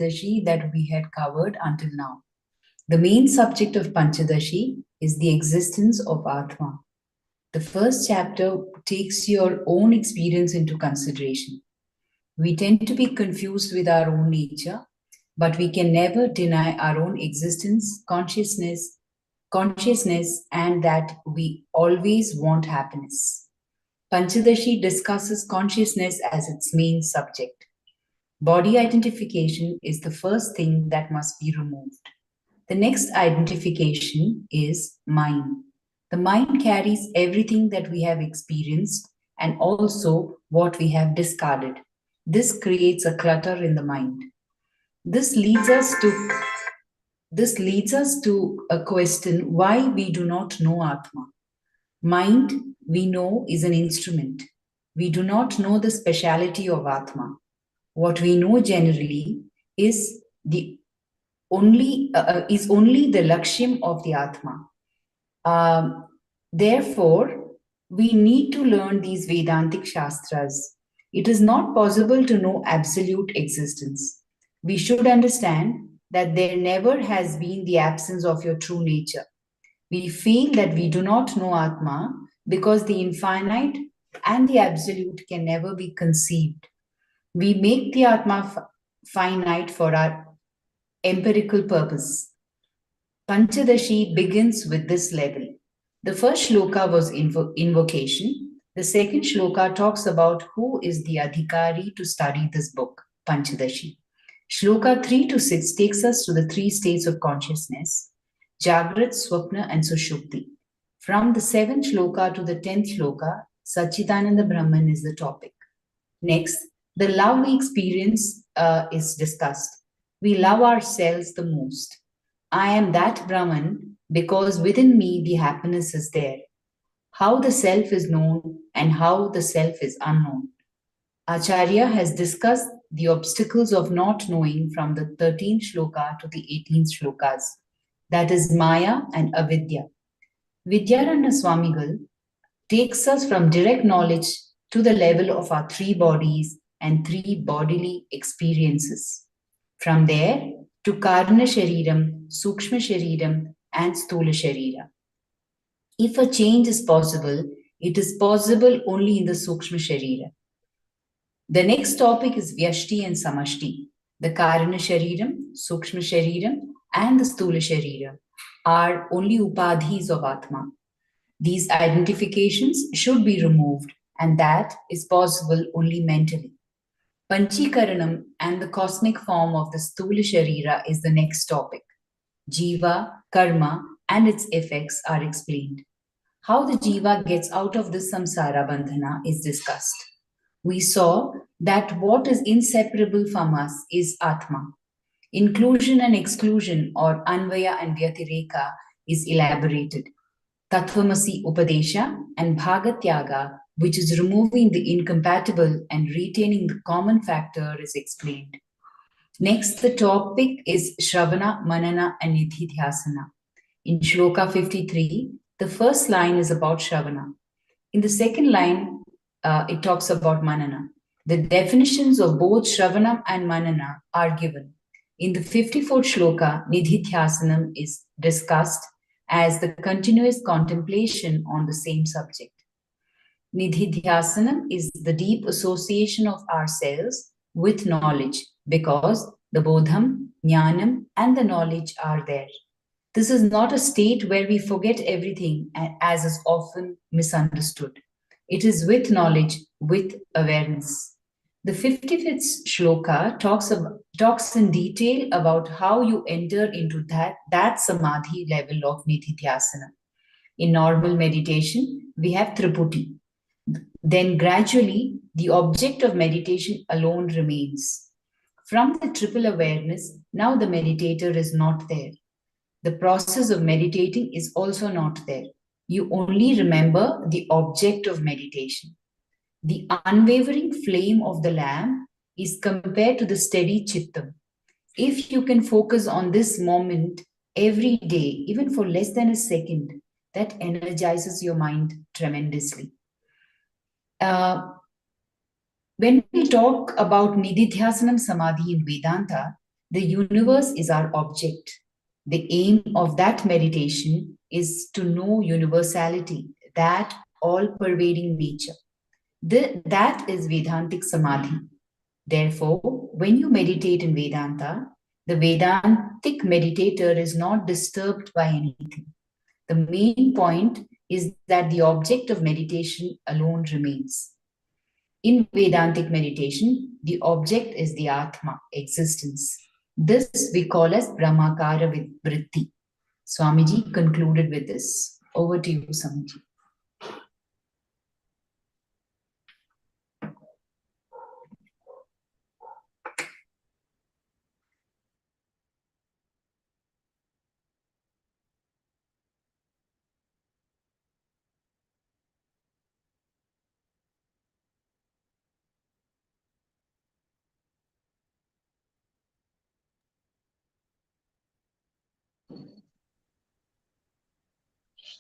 Pancadashi that we had covered until now. The main subject of Pancadashi is the existence of Atma. The first chapter takes your own experience into consideration. We tend to be confused with our own nature, but we can never deny our own existence, consciousness, and that we always want happiness. Pancadashi discusses consciousness as its main subject. Body identification is the first thing that must be removed. The next identification is mind. The mind carries everything that we have experienced and also what we have discarded. This creates a clutter in the mind. This leads us to a question why we do not know Atma. Mind, we know, is an instrument. We do not know the speciality of Atma. What we know generally is only the lakshyam of the Atma. Therefore, we need to learn these Vedantic Shastras. It is not possible to know absolute existence. We should understand that there never has been the absence of your true nature. We feel that we do not know Atma because the infinite and the absolute can never be conceived. We make the Atma finite for our empirical purpose. Pancadashi begins with this level. The first shloka was invocation. The second shloka talks about who is the adhikari to study this book, Pancadashi. Shloka 3 to 6 takes us to the three states of consciousness, Jagrat, Swapna and Sushupti. From the 7th shloka to the 10th shloka, Satchidananda Brahman is the topic. Next, the love we experience is discussed. We love ourselves the most. I am that Brahman because within me the happiness is there. How the self is known and how the self is unknown. Acharya has discussed the obstacles of not knowing from the 13th shloka to the 18th shlokas. That is Maya and Avidya. Vidyaranya Swamigal takes us from direct knowledge to the level of our three bodies and three bodily experiences. From there to Karana Shariram, Sukshma Shariram and Stula Sharira. If a change is possible, it is possible only in the Sukshma Sharira. The next topic is Vyashti and Samashti. The Karana Shariram, Sukshma Shariram and the Stula Sharira are only upadhis of Atma. These identifications should be removed and that is possible only mentally. Panchikaranam and the cosmic form of the Stula Sharira is the next topic. Jiva, Karma and its effects are explained. How the Jiva gets out of this samsara bandhana is discussed. We saw that what is inseparable from us is Atma. Inclusion and exclusion or Anvaya and Vyatireka is elaborated. Tattvamasi Upadesha and Bhagatyaga, which is removing the incompatible and retaining the common factor, is explained. Next, the topic is Shravana, Manana and Nididhyasana. In Shloka 53, the first line is about Shravana. In the second line, it talks about Manana. The definitions of both Shravanam and Manana are given. In the 54th shloka, Nididhyasanam is discussed as the continuous contemplation on the same subject. Nididhyasanam is the deep association of ourselves with knowledge because the bodham, jnanam and the knowledge are there. This is not a state where we forget everything as is often misunderstood. It is with knowledge, with awareness. The 55th shloka talks in detail about how you enter into that samadhi level of nididhyasana. In normal meditation, we have triputi. Then gradually, the object of meditation alone remains. From the triple awareness, now the meditator is not there. The process of meditating is also not there. You only remember the object of meditation. The unwavering flame of the lamp is compared to the steady chittam. If you can focus on this moment every day, even for less than a second, that energizes your mind tremendously. When we talk about Nididhyasanam Samadhi in Vedanta, The universe is our object. The aim of that meditation is to know universality, that all-pervading nature. That is Vedantic Samadhi. Therefore, when you meditate in Vedanta, the Vedantic meditator is not disturbed by anything. The main point is that the object of meditation alone remains. In Vedantic meditation, the object is the Atma, existence. This we call as Brahmakara Vritti. Swamiji concluded with this. Over to you, Swamiji.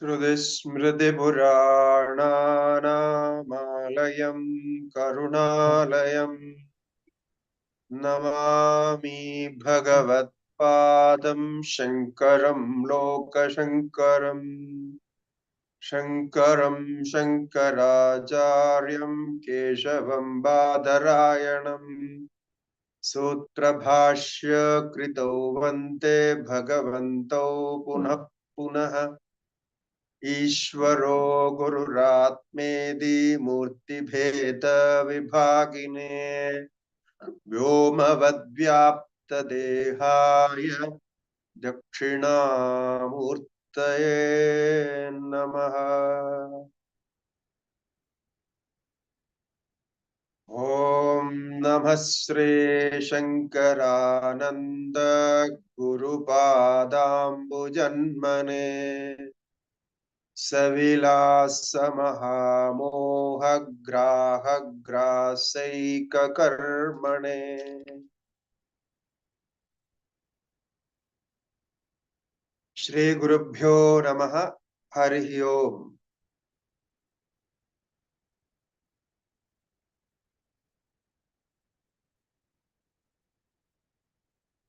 Shrutismritipurananamalaya karunalayam namami bhagavatpadam Shankaram lokashankaram Shankaram Shankaracharyam Keshavam Badarayanam Sutra Bhashya Krito Vante Bhagavanto Punah Punah Ishvaro Gururatmedi Murti Bheda Vibhagine Vyomavadvyapta Dehaya Dakshinamurtaye Namaha. Om Namah Shri Shankarananda Gurupadambujanmane Savilasa Mahamoha Graha Grasaika Karmane Shri Gurubhyo Namaha Harihi Om.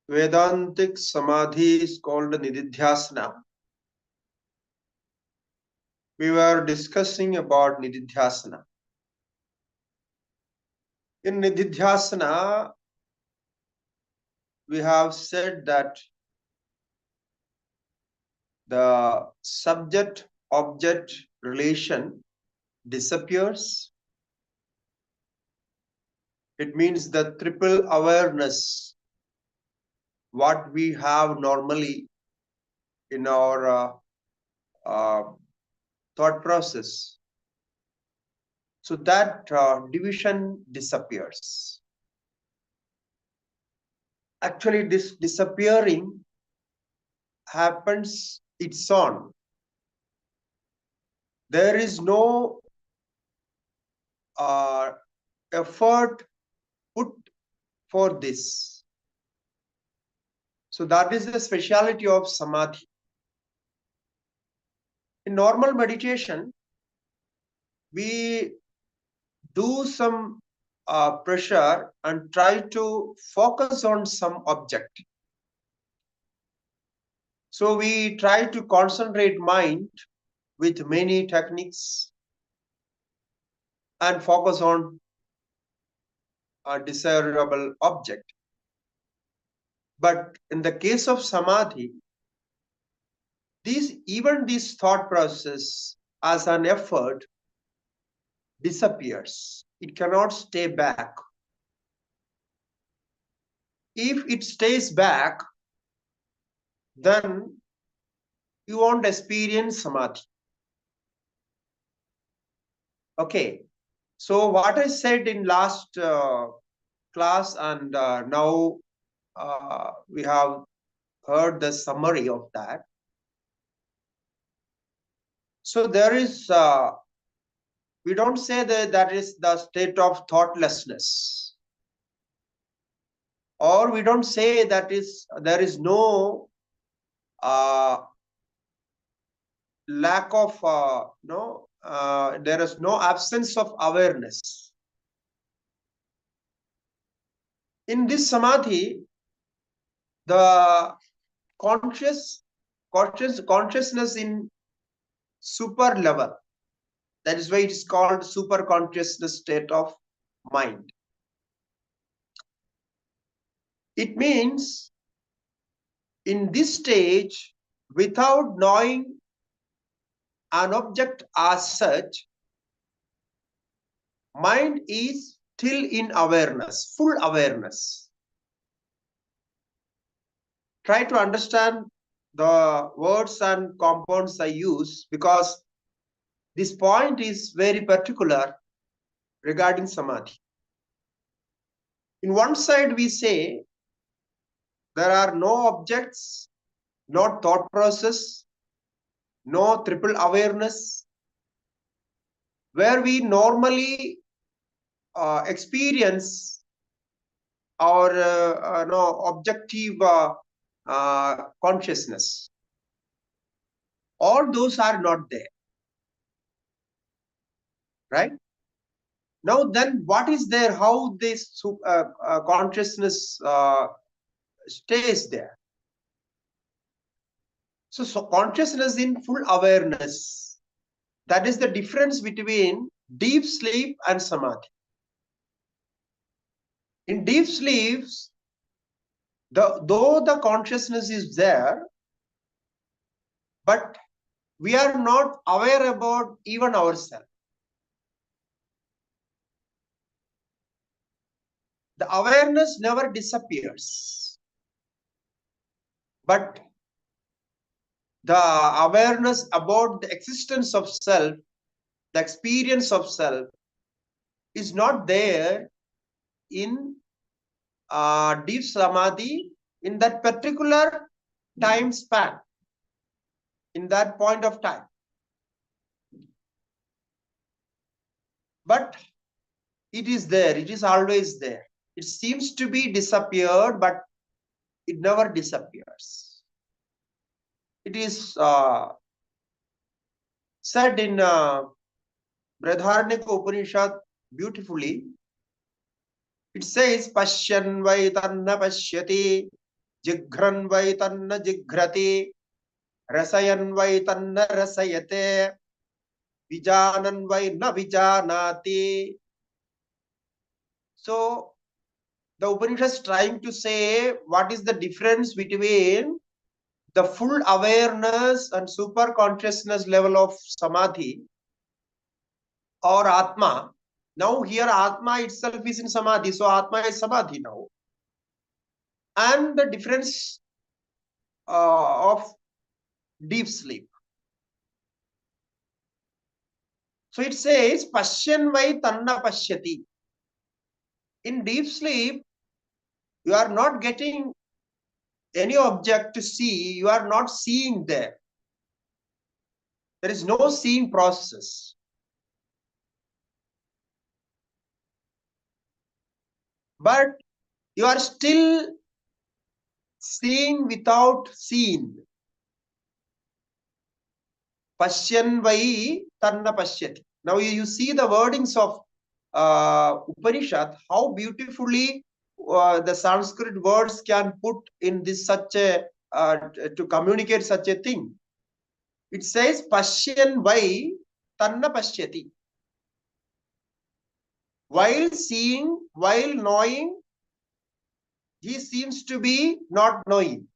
Vedantic Samadhi is called Nididhyasana. We were discussing about Nididhyasana. In Nididhyasana, we have said that the subject-object relation disappears. It means the triple awareness, what we have normally in our thought process. So that division disappears. Actually, this disappearing happens its own. There is no effort put for this. So that is the speciality of Samadhi. In normal meditation, we do some pressure and try to focus on some object. So we try to concentrate mind with many techniques and focus on a desirable object. But in the case of Samadhi, even this thought process as an effort disappears. It cannot stay back. If it stays back, then you won't experience Samadhi. Okay, so what I said in last class and now we have heard the summary of that. So there is, we don't say that is the state of thoughtlessness, or we don't say that there is no lack of there is no absence of awareness. In this Samadhi, the consciousness in super level. That is why it is called super consciousness state of mind. It means in this stage, without knowing an object as such, mind is still in awareness, full awareness. Try to understand the words and compounds I use, because this point is very particular regarding Samadhi. In one side, we say there are no objects, no thought process, no triple awareness, where we normally experience our objective consciousness. All those are not there, right? Now then, what is there? How this consciousness stays there? So consciousness in full awareness. That is the difference between deep sleep and Samadhi. In deep sleeps, though the consciousness is there, but we are not aware about even ourselves. The awareness never disappears, but the awareness about the existence of self, the experience of self, is not there in deep Samadhi in that particular time span, in that point of time. But it is there, it is always there. It seems to be disappeared, but it never disappears. It is said in Brihadaranyaka Upanishad beautifully. It says, Pashyan vai tanna pashyati, Jighran vai tanna jighrati, Rasayan vai tanna rasayate, Vijanan vai na vijanati. So the Upanishad is trying to say what is the difference between the full awareness and super consciousness level of Samadhi or Atma. Now here Atma itself is in Samadhi, so Atma is Samadhi now. And the difference of deep sleep. So it says, Pashyan vai tanna pashyati. In deep sleep, you are not getting any object to see, you are not seeing there. There is no seeing process. But you are still seeing without seeing. Pashyan vai tanna pashyati. Now you see the wordings of Upanishad, how beautifully the Sanskrit words can put in this such a to communicate such a thing. It says Pashyan vai tanna pashyati. While seeing, while knowing, he seems to be not knowing.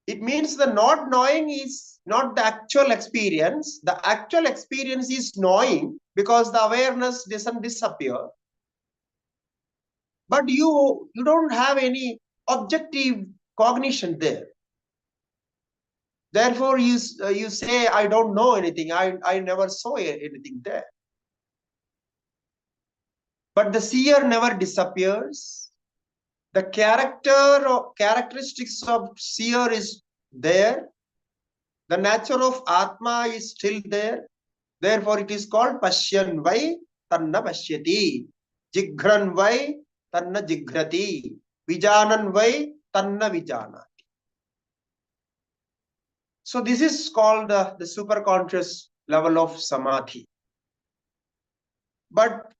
It means the not knowing is not the actual experience. The actual experience is knowing, because the awareness doesn't disappear. But you don't have any objective cognition there. Therefore, you say, I don't know anything. I never saw anything there. But the seer never disappears. The characteristics of seer is there. The nature of Atma is still there. Therefore, it is called Pashyan vai tanna pashyati. Jighran vai tanna jighrati. Vijanan vai tanna vijanati. So this is called the superconscious level of Samadhi. But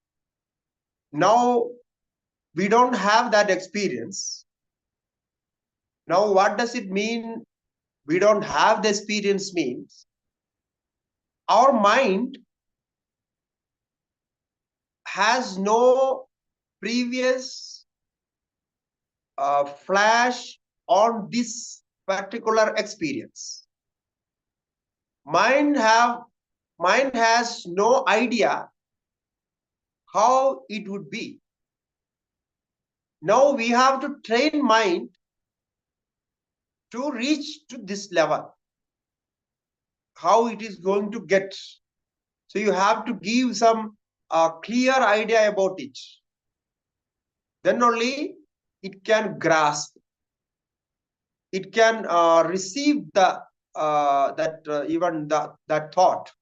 now we don't have that experience. Now, what does it mean we don't have the experience? Means our mind has no previous flash on this particular experience. Mind has no idea how it would be. Now we have to train mind to reach to this level, how it is going to get. So you have to give some clear idea about it. Then only it can grasp. It can receive the that thought.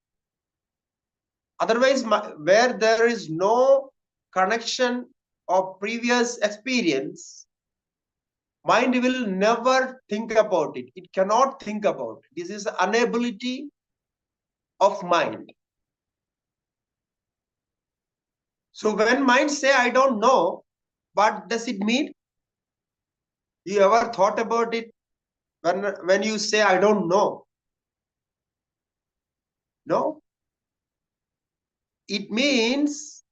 Otherwise, where there is no connection of previous experience, mind will never think about it. It cannot think about it. This is the inability of mind. So when mind say, I don't know, what does it mean? You ever thought about it? When you say, I don't know? No? It means,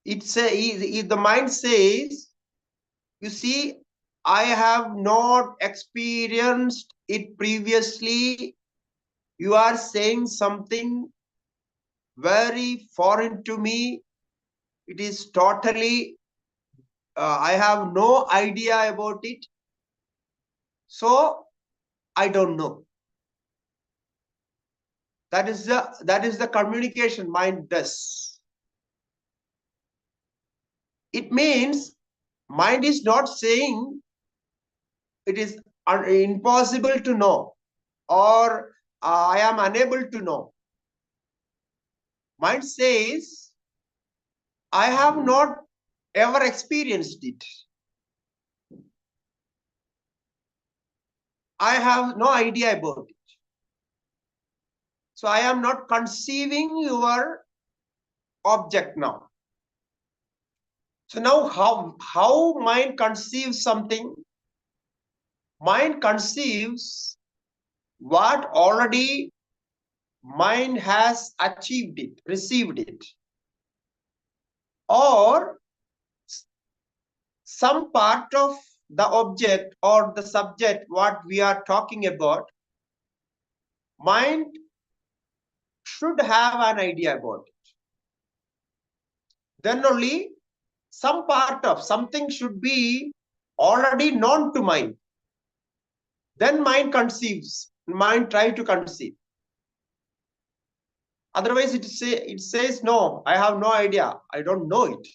if the mind says, you see, I have not experienced it previously. You are saying something very foreign to me. It is totally, I have no idea about it. So I don't know. That is the communication mind does. It means mind is not saying it is impossible to know or I am unable to know. Mind says, I have not ever experienced it. I have no idea about it. So I am not conceiving your object now. So now how mind conceives something? Mind conceives what already mind has achieved it, received it. Or some part of the object or the subject what we are talking about, mind should have an idea about it. Then only some part of something should be already known to mind. Then mind conceives, mind try to conceive. Otherwise it says, no, I have no idea, I don't know it.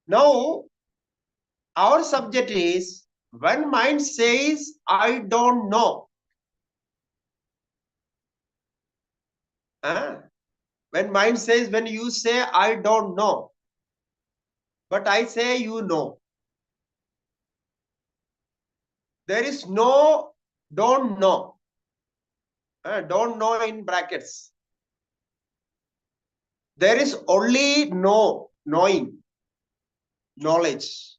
Now, our subject is, when mind says, I don't know. When mind says, when you say, I don't know, but I say, you know. There is no don't know. Don't know in brackets. There is only knowing, knowledge.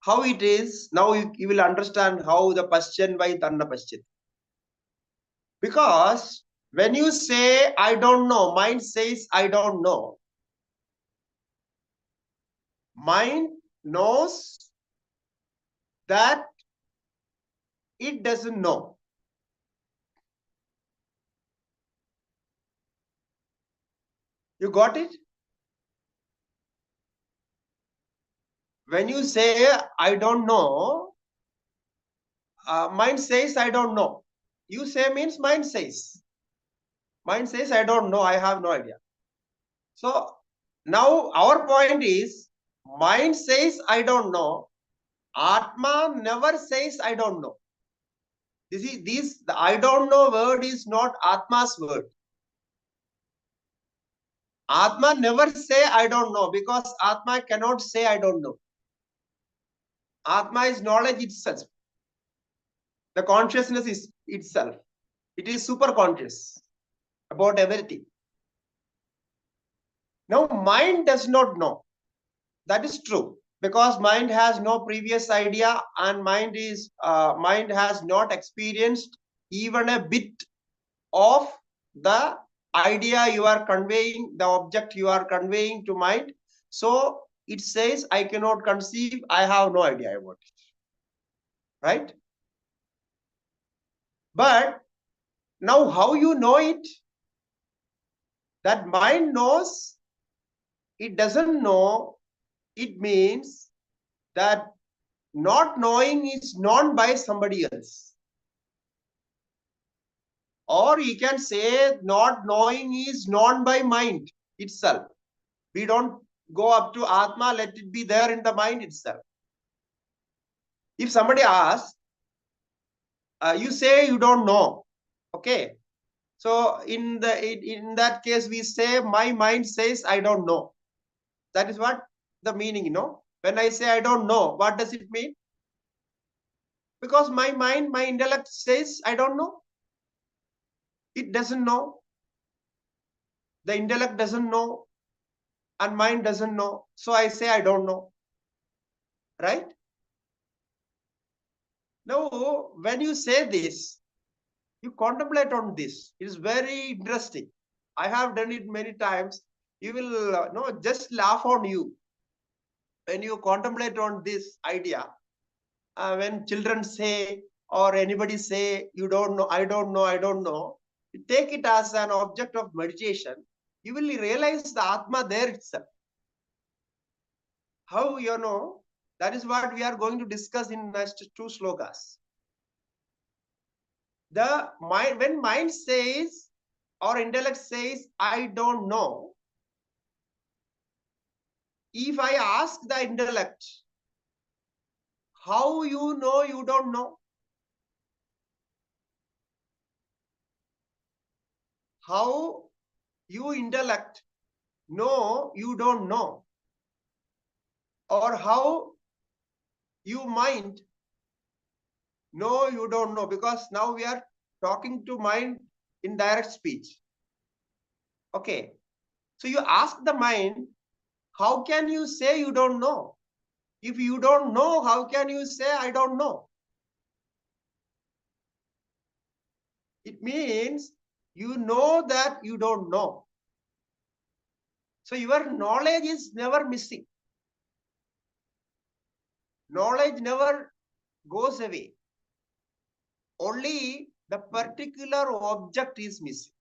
How it is, now you will understand how the Pashyan vai Tanna Pashyan. Because when you say, I don't know, mind says, I don't know. Mind knows that it doesn't know. You got it? When you say, I don't know, mind says, I don't know. You say means mind says. Mind says, I don't know, I have no idea. So now our point is, mind says, I don't know. Atma never says, I don't know. The I don't know word is not Atma's word. Atma never say, I don't know, because Atma cannot say, I don't know. Atma is knowledge itself. The consciousness is itself. It is super conscious about everything. Now, mind does not know. That is true, because mind has no previous idea, and mind has not experienced even a bit of the idea you are conveying, the object you are conveying to mind. So it says, I cannot conceive, I have no idea about it. Right? But now how you know it? That mind knows, it doesn't know, it means that not knowing is known by somebody else. Or you can say not knowing is known by mind itself. We don't go up to Atma, let it be there in the mind itself. If somebody asks, you say you don't know. Okay. So in that case, we say my mind says I don't know. That is what the meaning, When I say I don't know, what does it mean? Because my mind, my intellect says I don't know. It doesn't know. The intellect doesn't know, and mind doesn't know. So I say I don't know. Right? Now, when you say this, you contemplate on this. It is very interesting. I have done it many times. You will just laugh on you when you contemplate on this idea. When children say, or anybody say, you don't know, I don't know, I don't know, you take it as an object of meditation. You will realize the Atma there itself. How you know? That is what we are going to discuss in next 2 slokas. The mind, when mind says or intellect says, I don't know, if I ask the intellect, how you know you don't know? How you intellect know you don't know? Or how you mind know you don't know? Because now we are talking to mind in direct speech. Okay. So you ask the mind, how can you say you don't know? If you don't know, how can you say I don't know? It means you know that you don't know. So your knowledge is never missing. Knowledge never goes away. Only the particular object is missing.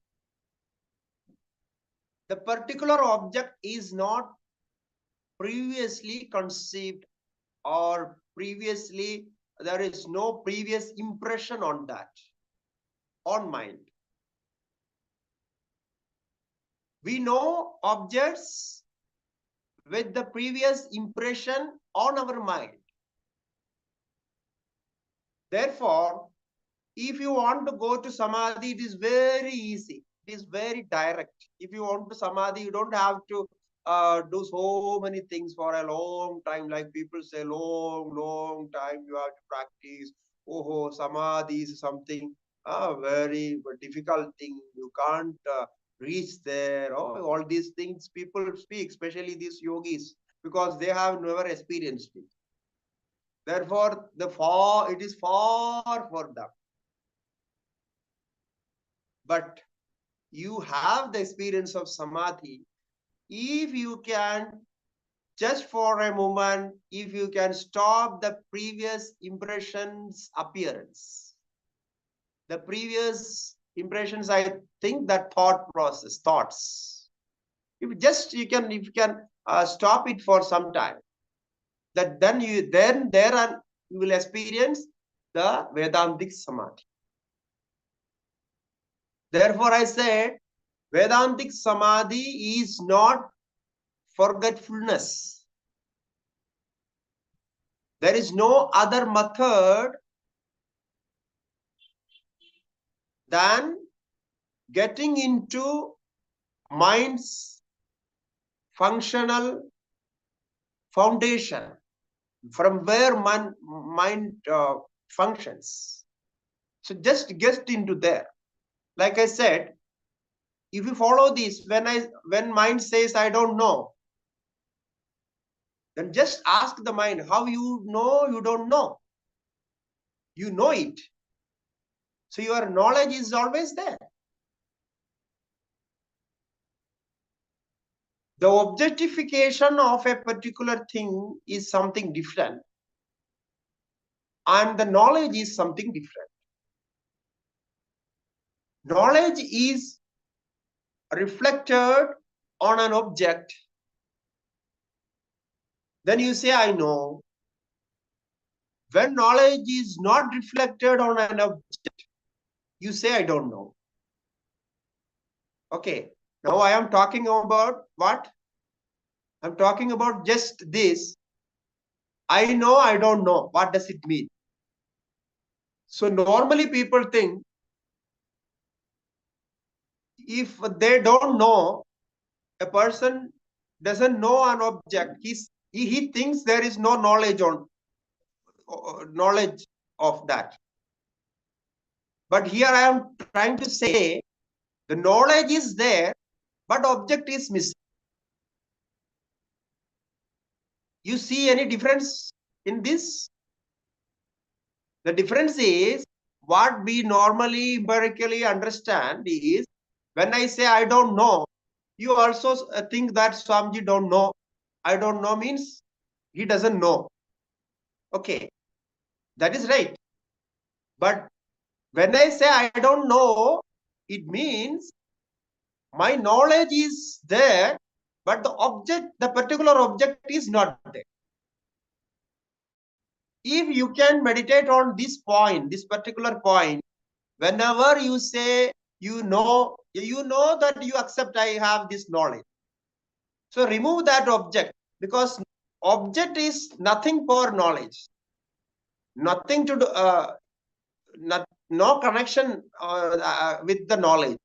The particular object is not previously conceived, or previously there is no previous impression on that, on mind. We know objects with the previous impression on our mind. Therefore, if you want to go to Samadhi, it is very easy. It is very direct. If you want to Samadhi, you don't have to do so many things for a long time. Like people say, long time you have to practice. Oh, Samadhi is something very difficult thing. You can't reach there. Oh, all these things people speak, especially these yogis, because they have never experienced it. Therefore, it is far for them. But you have the experience of Samadhi. If you can, just for a moment, if you can stop the previous impressions appearance, the previous impressions, I think that thoughts. If you can stop it for some time, that then you will experience the Vedantic Samadhi. Therefore, I said Vedantic Samadhi is not forgetfulness. There is no other method than getting into mind's functional foundation, from where mind functions. So just get into there. Like I said, if you follow this, when mind says I don't know, then just ask the mind, how you know you don't know? You know it. So your knowledge is always there. The objectification of a particular thing is something different, and the knowledge is something different. Knowledge is reflected on an object. Then you say, I know. When knowledge is not reflected on an object, you say, I don't know. Okay, now I am talking about what? I'm talking about just this. I know, I don't know. What does it mean? So normally people think if they don't know, a person doesn't know an object, he thinks there is no knowledge knowledge of that. But here I am trying to say the knowledge is there, but object is missing. You see any difference in this? The difference is what we normally empirically understand is when I say I don't know, you also think that Swamiji don't know. I don't know means he doesn't know. Okay, that is right. But when I say I don't know, it means my knowledge is there, but the particular object is not there. If you can meditate on this point, this particular point, whenever you say you know that you accept I have this knowledge. So remove that object, because object is nothing for knowledge. Nothing to do, no connection with the knowledge.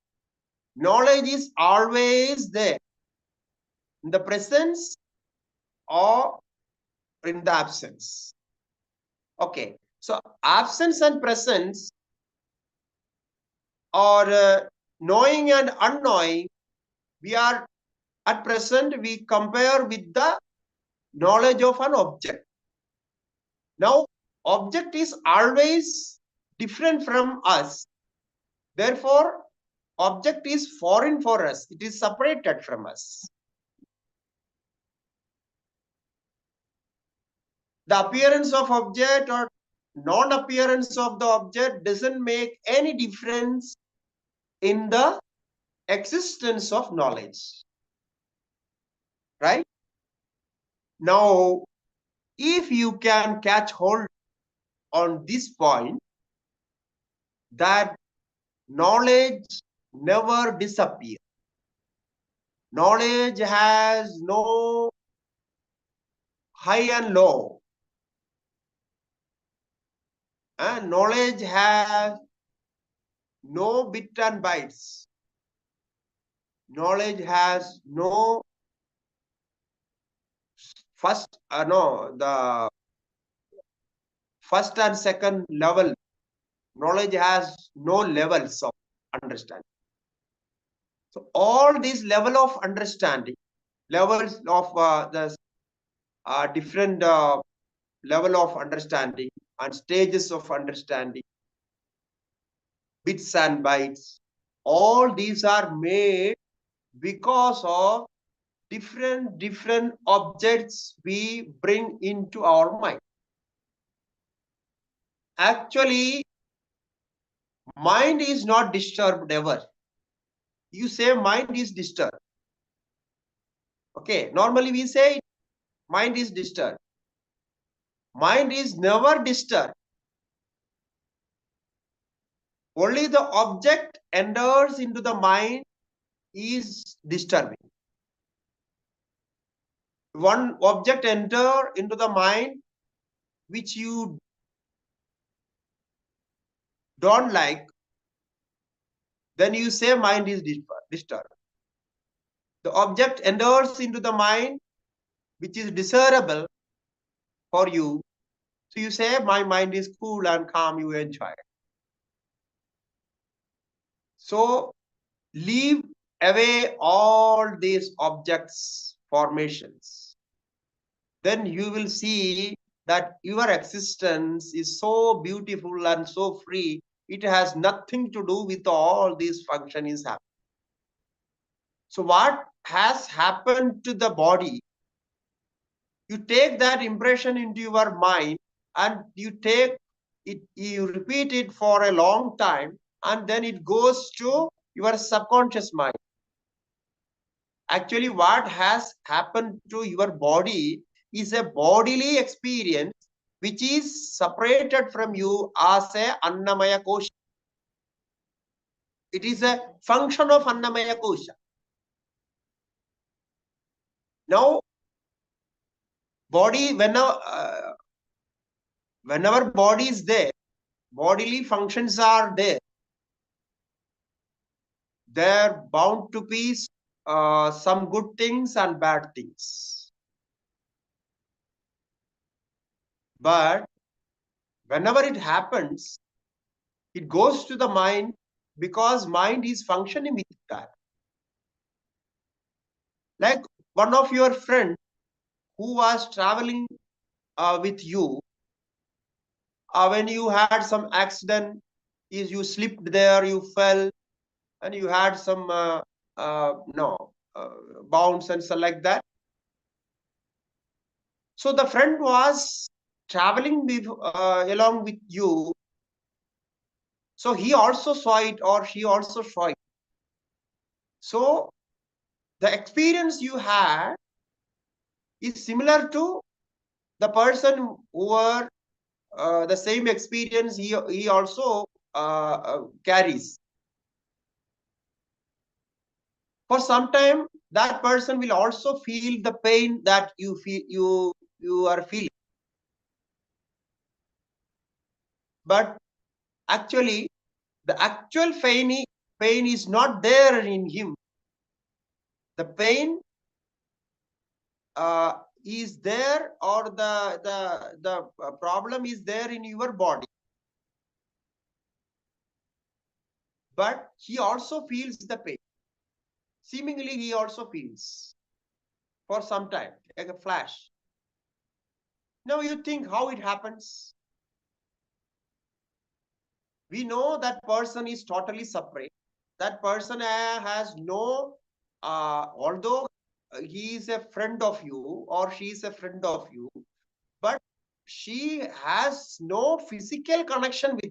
Knowledge is always there, in the presence or in the absence. Okay, so absence and presence, or knowing and unknowing, we are at present we compare with the knowledge of an object. Now, object is always different from us. Therefore, object is foreign for us. It is separated from us. The appearance of object or non-appearance of the object doesn't make any difference in the existence of knowledge. Right? Now, if you can catch hold on this point, that knowledge never disappears. Knowledge has no high and low. And knowledge has no bit and bytes. Knowledge has no the first and second level. Knowledge has no levels of understanding. So all these level of understanding, levels of the different level of understanding and stages of understanding, bits and bytes, all these are made because of different objects we bring into our mind. Actually, mind is not disturbed ever. You say mind is disturbed. Okay, normally we say mind is disturbed. Mind is never disturbed. Only the object enters into the mind is disturbing. One object enter into the mind which you don't like, then you say mind is disturbed. The object enters into the mind which is desirable for you, so you say my mind is cool and calm, you enjoy it. So leave away all these objects, formations, then you will see that your existence is so beautiful and so free. It has nothing to do with all these functions happening. So what has happened to the body, you take that impression into your mind and you take it, you repeat it for a long time, and then it goes to your subconscious mind. Actually, what has happened to your body is a bodily experience which is separated from you as a Annamaya Kosha. It is a function of Annamaya Kosha. Now, body, whenever body is there, bodily functions are there. They're bound to be some good things and bad things. But whenever it happens, it goes to the mind because mind is functioning with that. Like one of your friends who was traveling with you, when you had some accident, is you slipped there, you fell, and you had some bounce and so like that. So the friend was traveling with, along with you. So he also saw it or she also saw it. So the experience you had is similar to the person who were the same experience he also carries. For some time, that person will also feel the pain that you are feeling. But actually, the actual pain is not there in him. The pain is there, or the problem is there in your body. But he also feels the pain. Seemingly, he also feels for some time, like a flash. Now you think how it happens. We know that person is totally separate. That person has no, although he is a friend of you or she is a friend of you, but she has no physical connection with you.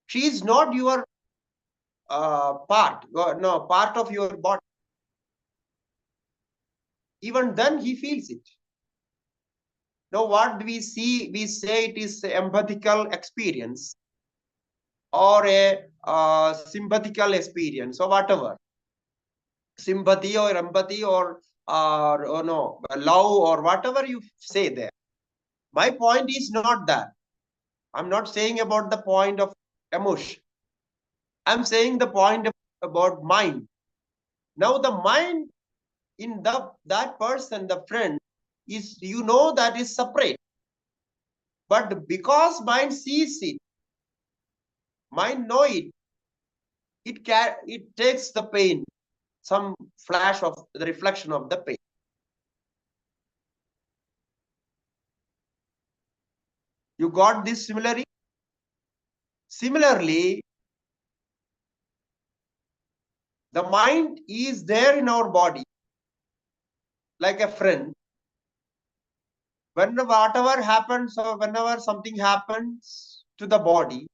She is not your part of your body. Even then he feels it. Now what do we see? We say it is empathical experience or a sympathical experience or whatever. Sympathy or empathy or no, love or whatever you say there. My point is not that. I'm not saying about the point of emotion. I'm saying the point about mind. Now the mind in that person, the friend, is, you know, that is separate. But because mind sees it, mind know it, it takes the pain, some flash of the reflection of the pain. You got this similarly? Similarly, the mind is there in our body like a friend. When whatever happens or whenever something happens to the body,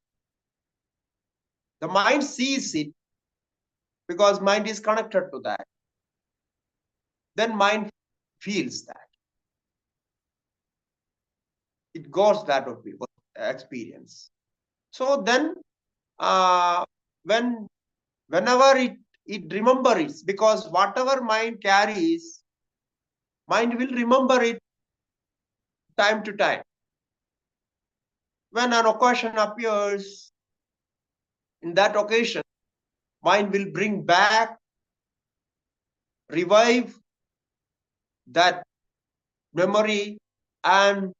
the mind sees it because mind is connected to that. Then mind feels that. It goes that of people experience. So then whenever it remembers, because whatever mind carries, mind will remember it time to time. When an occasion appears, in that occasion, mind will bring back, revive that memory, and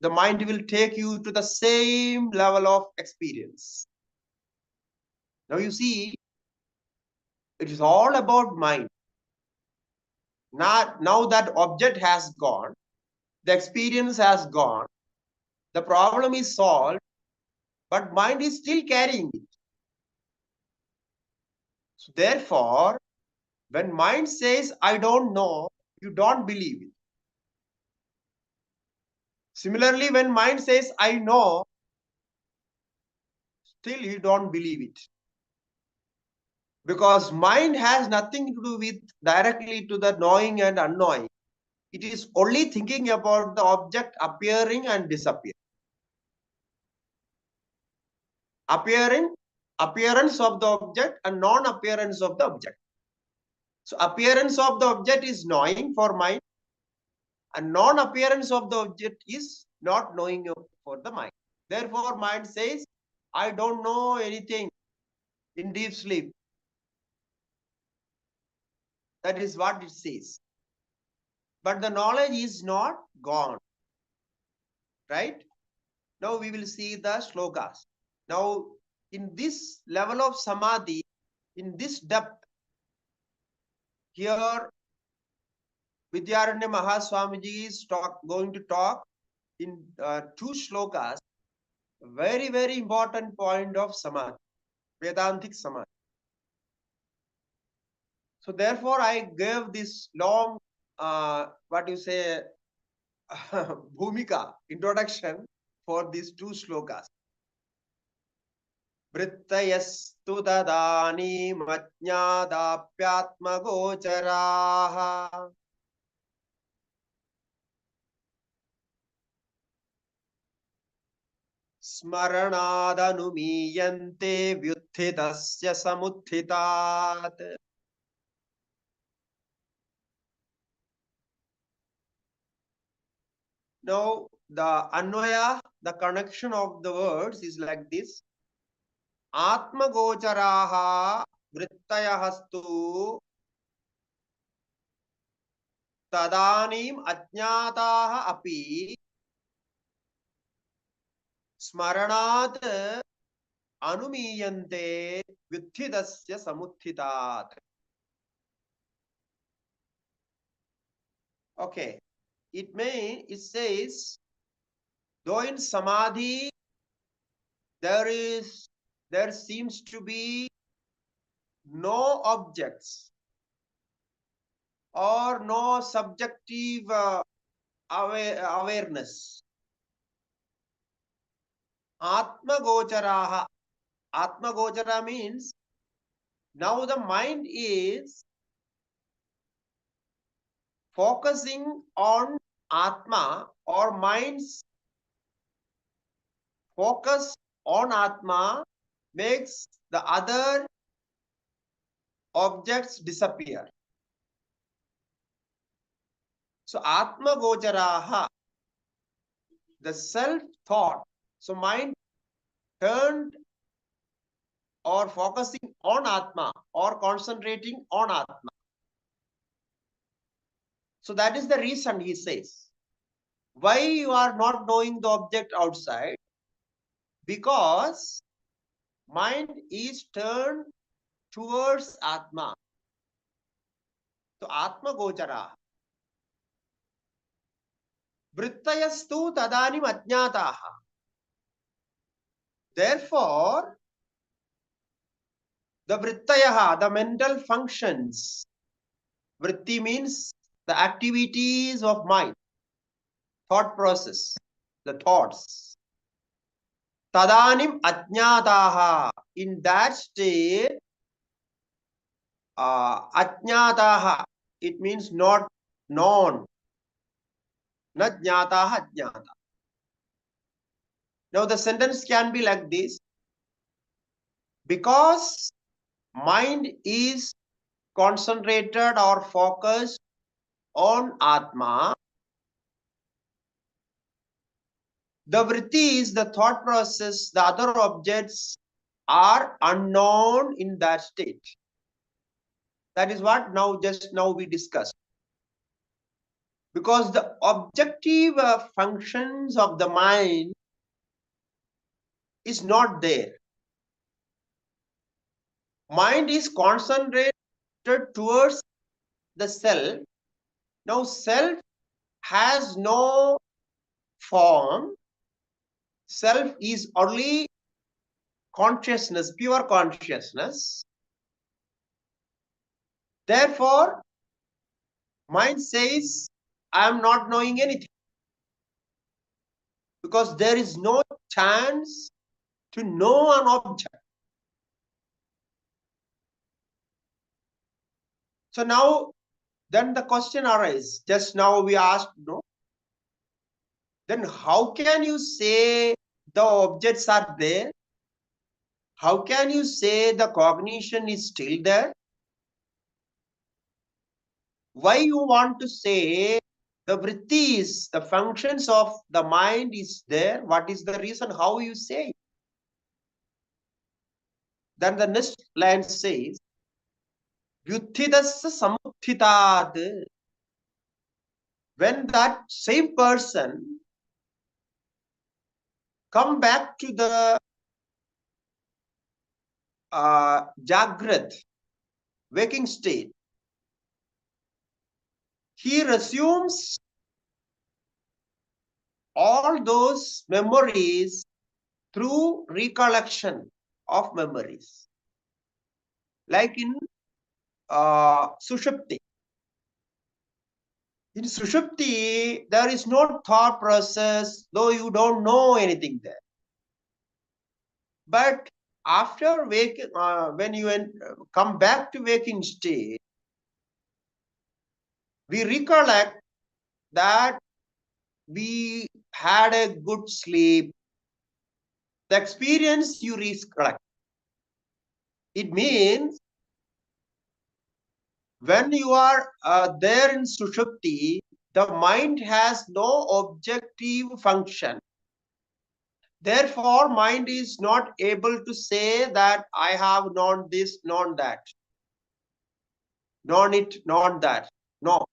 the mind will take you to the same level of experience. Now you see, It is all about mind. Now that object has gone, the experience has gone, the problem is solved, but mind is still carrying it. So therefore, when mind says, I don't know, you don't believe it. Similarly, when mind says, I know, still you don't believe it. Because mind has nothing to do with directly to the knowing and unknowing. It is only thinking about the object appearing and disappearing. Appearance of the object and non-appearance of the object. So appearance of the object is knowing for mind, and non-appearance of the object is not knowing for the mind. Therefore, mind says, I don't know anything in deep sleep. That is what it says. But the knowledge is not gone. Right? Now we will see the slokas. Now, in this level of samadhi, in this depth, here Vidyaranya Mahaswamiji is going to talk in 2 slokas, very, very important point of samadhi, Vedantic samadhi. So therefore, I gave this long, bhumika, introduction for these 2 slokas. Vrittayastu dadani majñādāpyātma gocharaha. Smaranādanumīyante vyutthitasya samutthitāt. Now, the anvaya, the connection of the words is like this. Atma gocharaha vrittayahastu tadanim ajñātāha api smaranāt anumīyante vyutthitasya samutthitāt. Okay. It says, though in samadhi there seems to be no objects or no subjective awareness. Atma gocharaha. Atma gochara means now the mind is focusing on Atma, or mind's focus on Atma makes the other objects disappear. So Atma gocharaha, the self-thought. So mind turned or focusing on Atma or concentrating on Atma. So that is the reason he says, why you are not knowing the object outside? Because mind is turned towards Atma. So Atma gochara. Vrittayastu tadanim ajñātāha. Therefore, the vrittayaha, the mental functions, vritti means the activities of mind, thought process, the thoughts. Tadanim ajñātāha. In that state, ajñātāha, it means not known. Na jñātāha ajñāta. Now the sentence can be like this. Because mind is concentrated or focused on Atma, the vritti is the thought process, the other objects are unknown in that state. That is what just now we discussed. Because the objective functions of the mind is not there. Mind is concentrated directed towards the self. Now self has no form. Self is only consciousness, pure consciousness. Therefore, mind says, I am not knowing anything. Because there is no chance to know an object. So now, then the question arises. Just now we asked, no? Then how can you say the objects are there? How can you say the cognition is still there? Why you want to say the vrittis, the functions of the mind is there? What is the reason? How you say it? Then the next line says, Vyuthidasya samuthitad. When that same person come back to the Jagrat, waking state, he resumes all those memories through recollection of memories. Like in Sushupti. In Sushupti, there is no thought process, though you don't know anything there. But after waking, when you come back to waking state, we recollect that we had a good sleep. The experience you recollect. It means when you are there in Sushupti, the mind has no objective function. Therefore, mind is not able to say that I have known this, known that, known it, known that. No.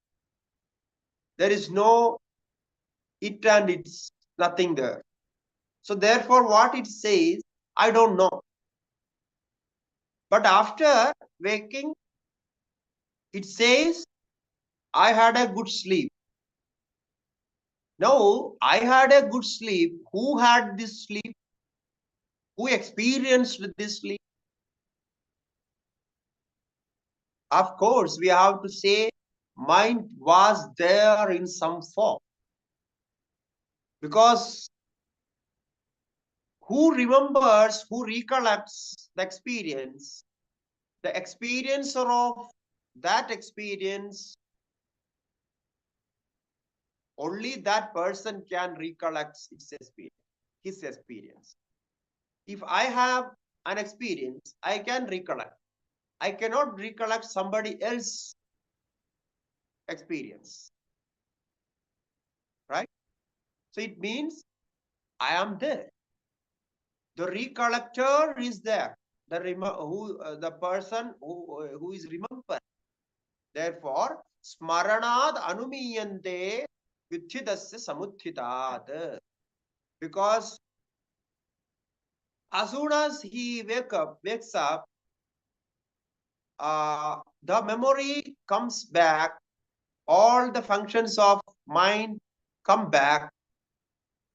There is no it and it's nothing there. So therefore, what it says, I don't know. But after waking, it says, I had a good sleep. Now, I had a good sleep. Who had this sleep? Who experienced this sleep? Of course, we have to say, mind was there in some form. Because who remembers, who recollects the experiencer of that experience, only that person can recollect his experience. If I have an experience, I can recollect. I cannot recollect somebody else's experience. Right? So it means I am there. The recollector is there. The person who is remembered. Therefore, smaranad anumiyante vyuthidasya samuthitad. Because as soon as he wakes up, the memory comes back. All the functions of mind come back.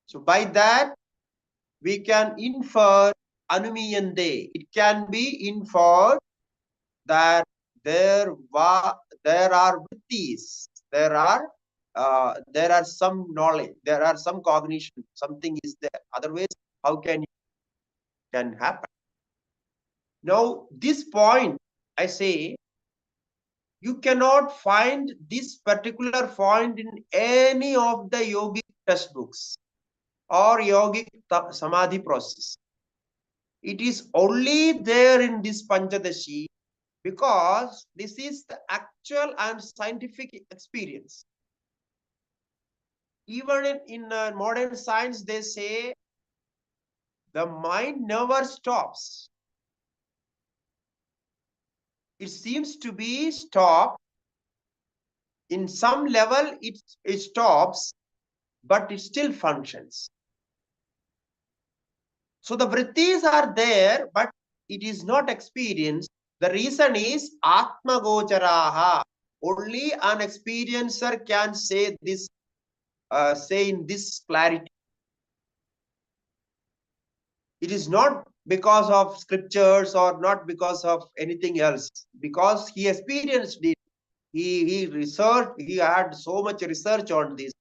So by that, we can infer anumiyante. It can be inferred that there are vrittis, there are some knowledge, there are some cognition, something is there. Otherwise, how can happen? Now, this point, I say, you cannot find this particular point in any of the yogic textbooks or yogic samadhi process. It is only there in this Pancadashi because this is the actual and scientific experience. Even in modern science, they say the mind never stops. It seems to be stopped. In some level, it stops, but it still functions. So the vrittis are there, but it is not experienced The reason is Atma Gocharaha. Only an experiencer can say this, say in this clarity. It is not because of scriptures or not because of anything else. Because he experienced it. He researched, he had so much research on this.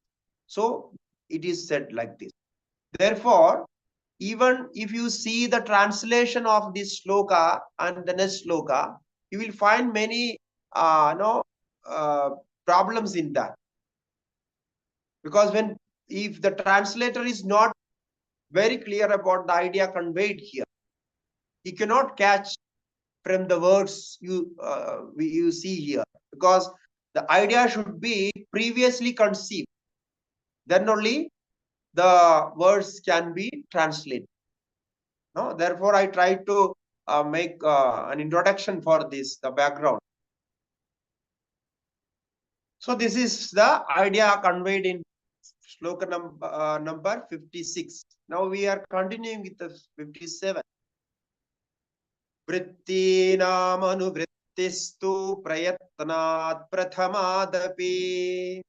So it is said like this. Therefore, even if you see the translation of this sloka and the next sloka, you will find many uh, problems in that. Because if the translator is not very clear about the idea conveyed here, he cannot catch from the words you see here, because the idea should be previously conceived. Then only the words can be translated. No? Therefore, I try to make an introduction for this, the background. So this is the idea conveyed in sloka number 56. Now we are continuing with the 57. Vrittinam anuvrittistu prayatnat prathamadapi.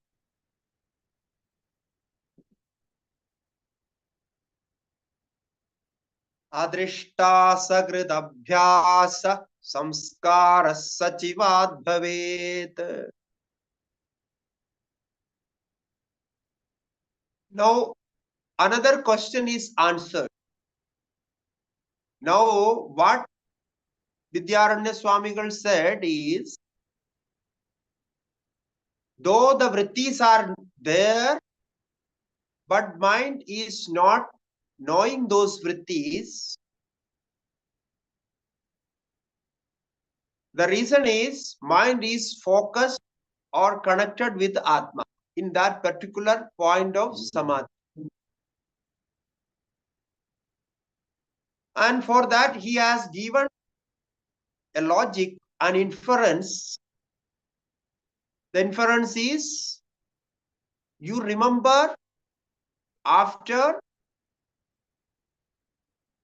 Adrishta sagridabhyasa samskara sachivad bhavet. Now, another question is answered. Now, what Vidyaranya Swamigal said is, though the vrittis are there, but mind is not knowing those vrittis. The reason is mind is focused or connected with Atma in that particular point of Samadhi. And for that, he has given a logic, an inference. The inference is, you remember after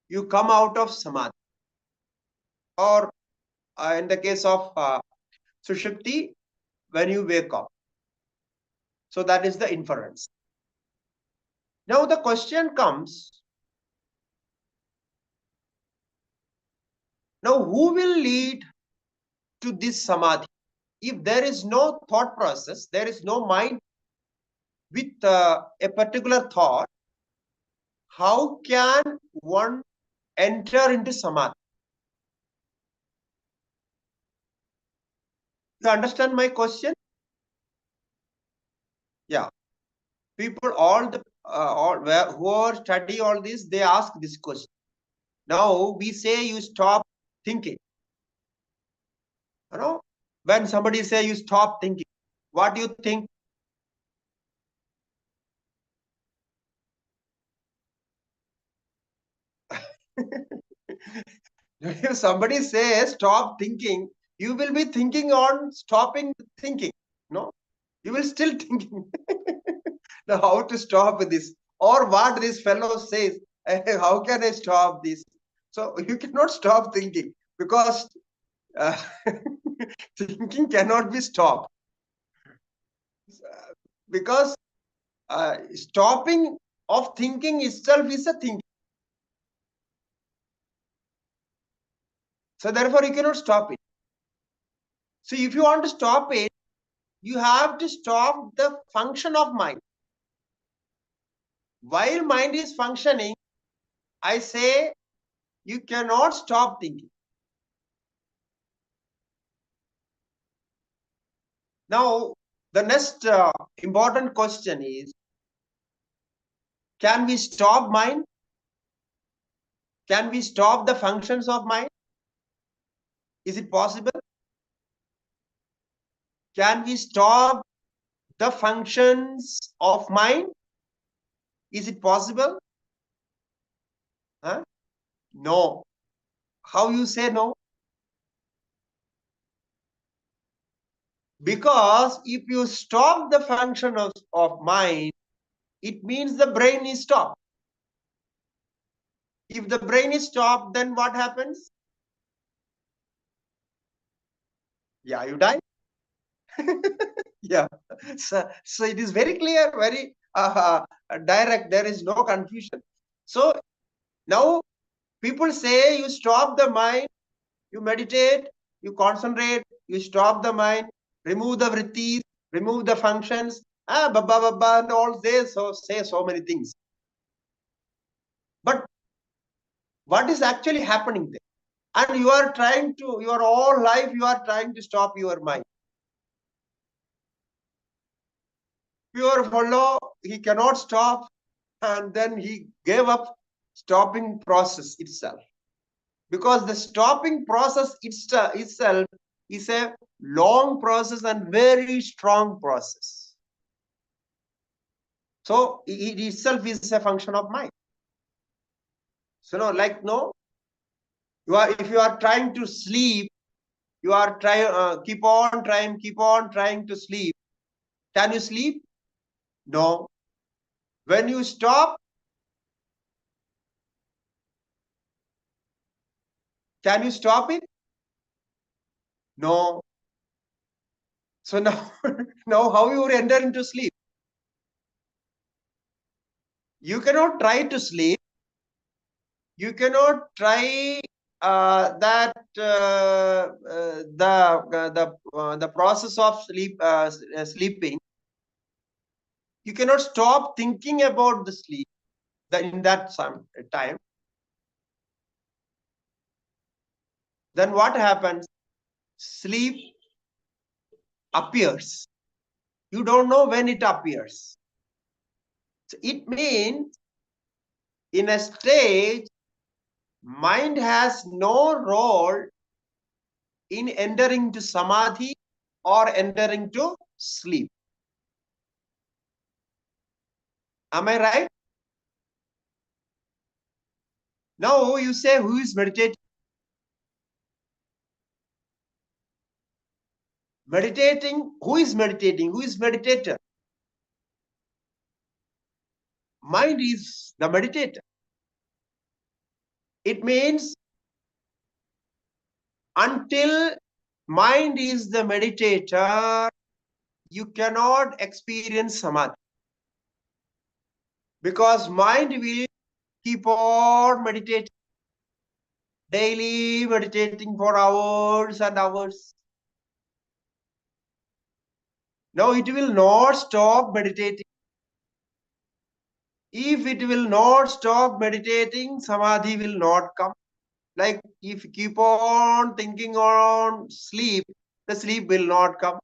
you come out of Samadhi, or in the case of Sushupti, when you wake up. So that is the inference. Now the question comes, now who will lead to this Samadhi? If there is no thought process, there is no mind with a particular thought, how can one enter into Samadhi? You understand my question? Yeah. People, who study all this, they ask this question. Now we say you stop thinking. You know, when somebody say you stop thinking, what do you think? If somebody says stop thinking, you will be thinking on stopping thinking. No, you will still thinking. Now, how to stop this? Or what this fellow says, how can I stop this? So you cannot stop thinking, because thinking cannot be stopped. Because stopping of thinking itself is a thinking. So therefore you cannot stop it. So if you want to stop it, you have to stop the function of mind. While mind is functioning, I say you cannot stop thinking. Now, the next important question is, can we stop mind? Can we stop the functions of mind? Is it possible? Can we stop the functions of mind? Is it possible? Huh? No. How you say no? Because if you stop the function of mind, it means the brain is stopped. If the brain is stopped, then what happens? Yeah, you die. Yeah. So it is very clear, very direct. There is no confusion. So now people say you stop the mind, you meditate, you concentrate, you stop the mind, remove the vrittis, remove the functions, baba baba and all say so many things. But what is actually happening there? And you are trying to, your whole life, you are trying to stop your mind. Pure follow, he cannot stop, and then he gave up stopping process itself. Because the stopping process itself is a long process and very strong process. So it itself is a function of mind. So no, like no, you are, if you are trying to sleep, you are keep on trying to sleep. Can you sleep? No. When you stop, can you stop it? No. So now, now how you enter into sleep? You cannot try to sleep. You cannot try that the process of sleeping. You cannot stop thinking about the sleep in that some time. Then what happens? Sleep appears. You don't know when it appears. So it means in a stage, mind has no role in entering to samadhi or entering to sleep. Am I right? Now you say, who is meditating? Meditating, who is meditating? Who is meditator? Mind is the meditator. It means until mind is the meditator, you cannot experience samadhi. Because mind will keep on meditating, daily meditating for hours and hours. Now it will not stop meditating. If it will not stop meditating, samadhi will not come. Like if you keep on thinking on sleep, the sleep will not come.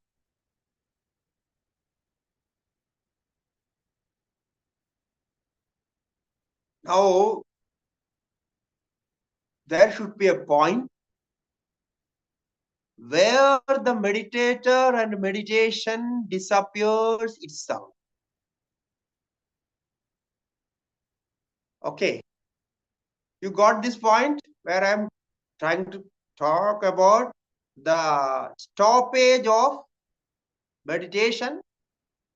Now, there should be a point where the meditator and meditation disappears itself. Okay, you got this point where I'm trying to talk about the stoppage of meditation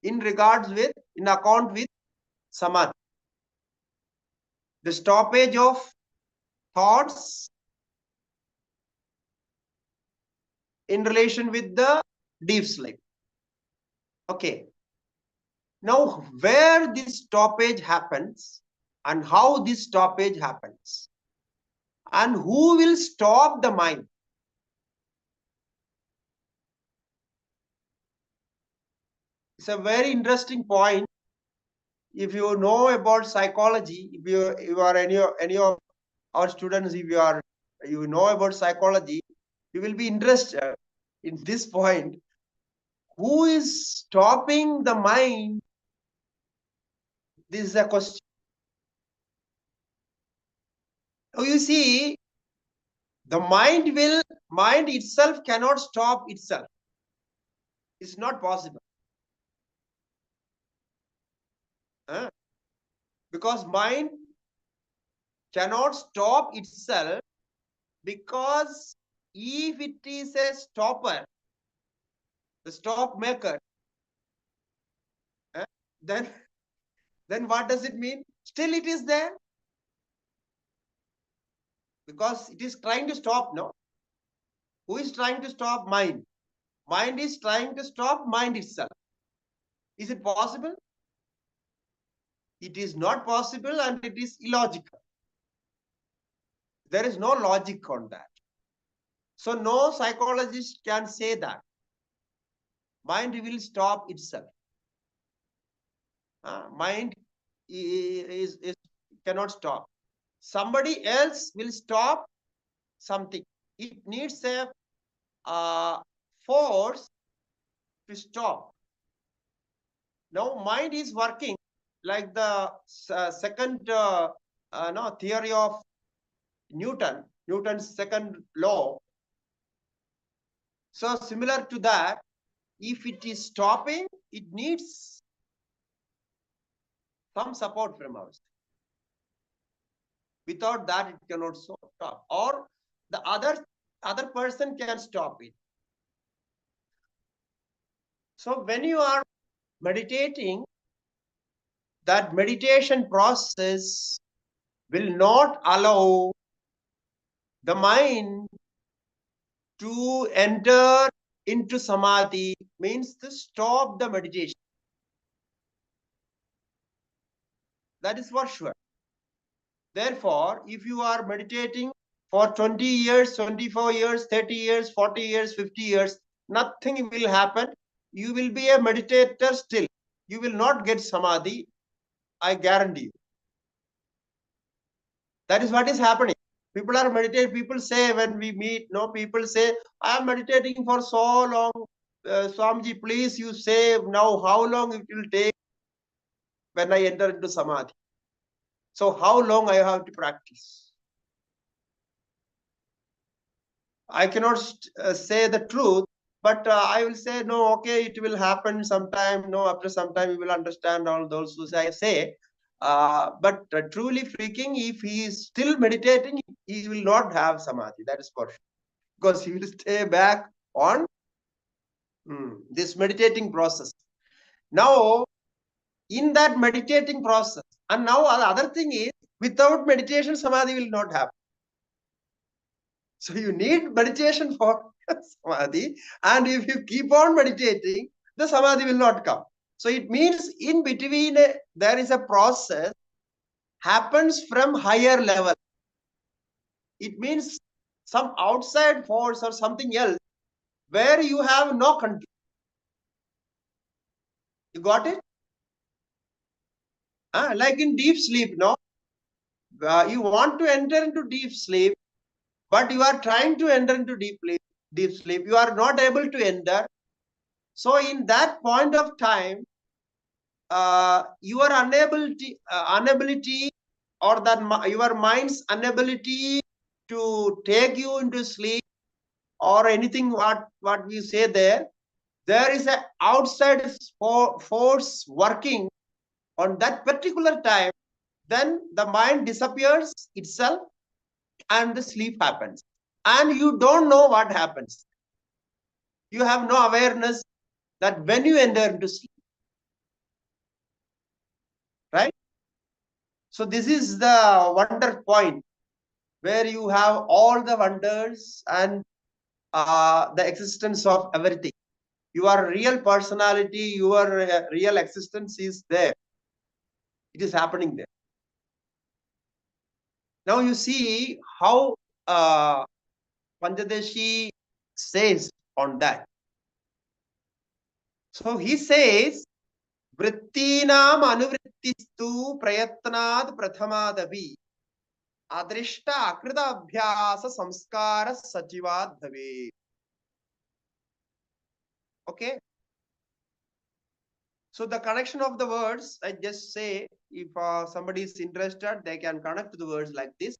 in account with samadhi. The stoppage of thoughts in relation with the deep sleep. Okay. Now, where this stoppage happens and how this stoppage happens and who will stop the mind? It's a very interesting point. If you know about psychology, if you are any of our students, if you know about psychology, you will be interested in this point. Who is stopping the mind? This is a question. Now you see, the mind itself cannot stop itself. It's not possible. Because mind cannot stop itself, because if it is a stopper, the stop maker, then what does it mean? Still it is there, because it is trying to stop. No, who is trying to stop mind? Mind is trying to stop mind itself. Is it possible? It is not possible and it is illogical. There is no logic on that. So no psychologist can say that. Mind will stop itself. Mind is cannot stop. Somebody else will stop something. It needs a force to stop. Now mind is working like the second theory of Newton's second law. So similar to that, if it is stopping, it needs some support from us. Without that, it cannot stop. Or the other person can stop it. So when you are meditating, that meditation process will not allow the mind to enter into samadhi, means to stop the meditation. That is for sure. Therefore, if you are meditating for 20 years, 24 years, 30 years, 40 years, 50 years, nothing will happen. You will be a meditator still. You will not get samadhi, I guarantee you. That is what is happening. People are meditating. People say when we meet, people say, I am meditating for so long. Swamiji, please you say now how long it will take when I enter into samadhi. So how long I have to practice? I cannot say the truth, but I will say, no, okay, it will happen sometime. No, after some time you will understand all those who I say. But truly speaking, if he is still meditating, he will not have samadhi. That is for sure. Because he will stay back on this meditating process. Now, in that meditating process, and now the other thing is, without meditation, samadhi will not happen. So you need meditation for samadhi, and if you keep on meditating, the samadhi will not come. So it means in between there is a process happens from higher level. It means some outside force or something else where you have no control. You got it? Like in deep sleep, no? You want to enter into deep sleep, but you are trying to enter into deep sleep. You are not able to enter. So in that point of time, your inability or that your mind's inability to take you into sleep or anything what we say there is an outside force working on that particular time. Then the mind disappears itself and the sleep happens, and you don't know what happens. You have no awareness that when you enter into sleep, right? So this is the wonder point where you have all the wonders and the existence of everything. Your real personality, your real existence is there. It is happening there. Now you see how Pancadashi says on that. So he says, Vrittinam anuvrittistu prayatnad prathamadavi adrishta akrita abhyasa samskara sachivad bhave. Okay. So the connection of the words, I just say, if somebody is interested, they can connect the words like this.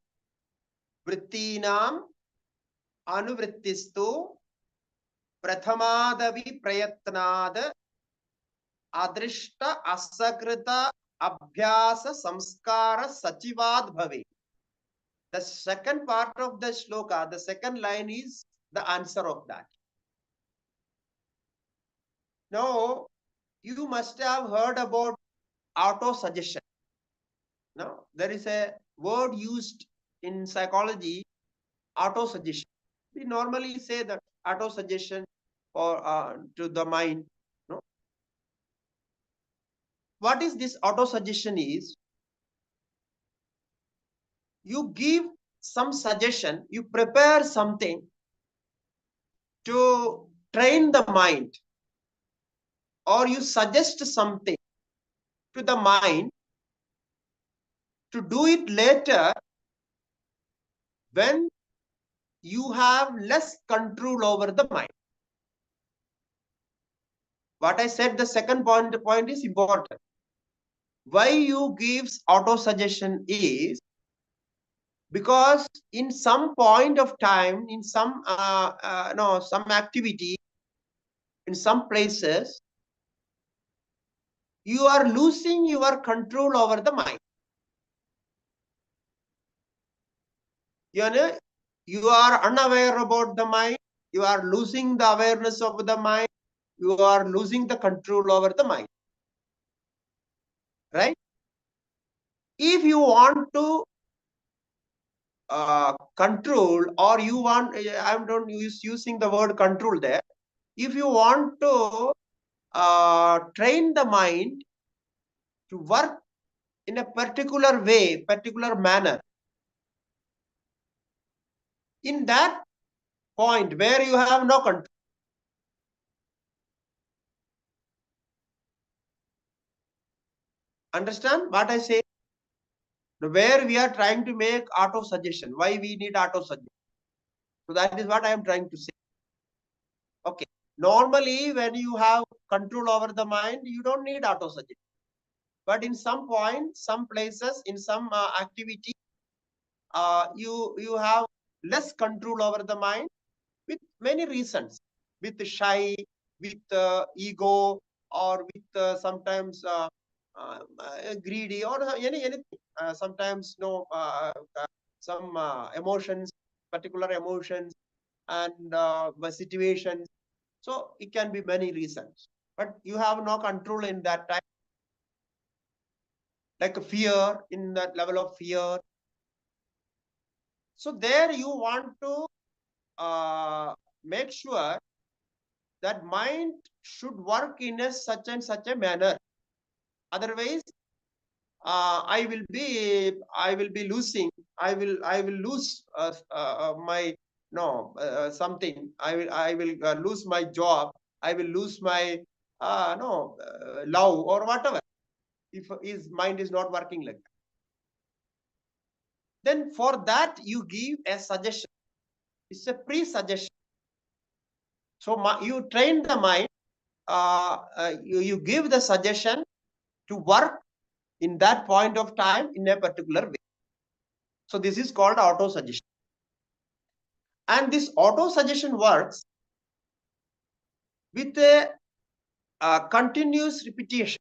Vrittinam anuvrittistu prathamadavi prayatnad adrishta asakrita abhyasa samskara sachivad bhave. The second part of the shloka, the second line is the answer of that. Now, you must have heard about auto-suggestion. Now, there is a word used in psychology, auto-suggestion. We normally say that auto-suggestion or to the mind. No? What is this auto-suggestion is, you give some suggestion, you prepare something to train the mind, or you suggest something to the mind to do it later when you have less control over the mind. What I said, the second point is important. Why you gives auto-suggestion is because in some point of time, in some some activity, in some places, you are losing your control over the mind. You know, you are unaware about the mind, you are losing the awareness of the mind, you are losing the control over the mind. Right? If you want to control, or you want, I'm not using the word control there. If you want to train the mind to work in a particular way, particular manner, in that point where you have no control. Understand what I say? Where we are trying to make auto-suggestion. Why we need auto-suggestion? So that is what I am trying to say. Okay. Normally, when you have control over the mind, you don't need auto-suggestion. But in some point, some places, in some activity, you have less control over the mind with many reasons, with shy, with ego, or with sometimes greedy, or anything. Sometimes some emotions, particular emotions, and situations. So it can be many reasons, but you have no control in that time. Like fear, in that level of fear. So there you want to make sure that mind should work in a such and such a manner. Otherwise, I will be losing. I will lose my something. I will lose my job. I will lose my love or whatever. If his mind is not working like that, then for that you give a suggestion. It's a pre-suggestion. So you train the mind. You give the suggestion to work in that point of time in a particular way. So this is called auto-suggestion. And this auto-suggestion works with a continuous repetition.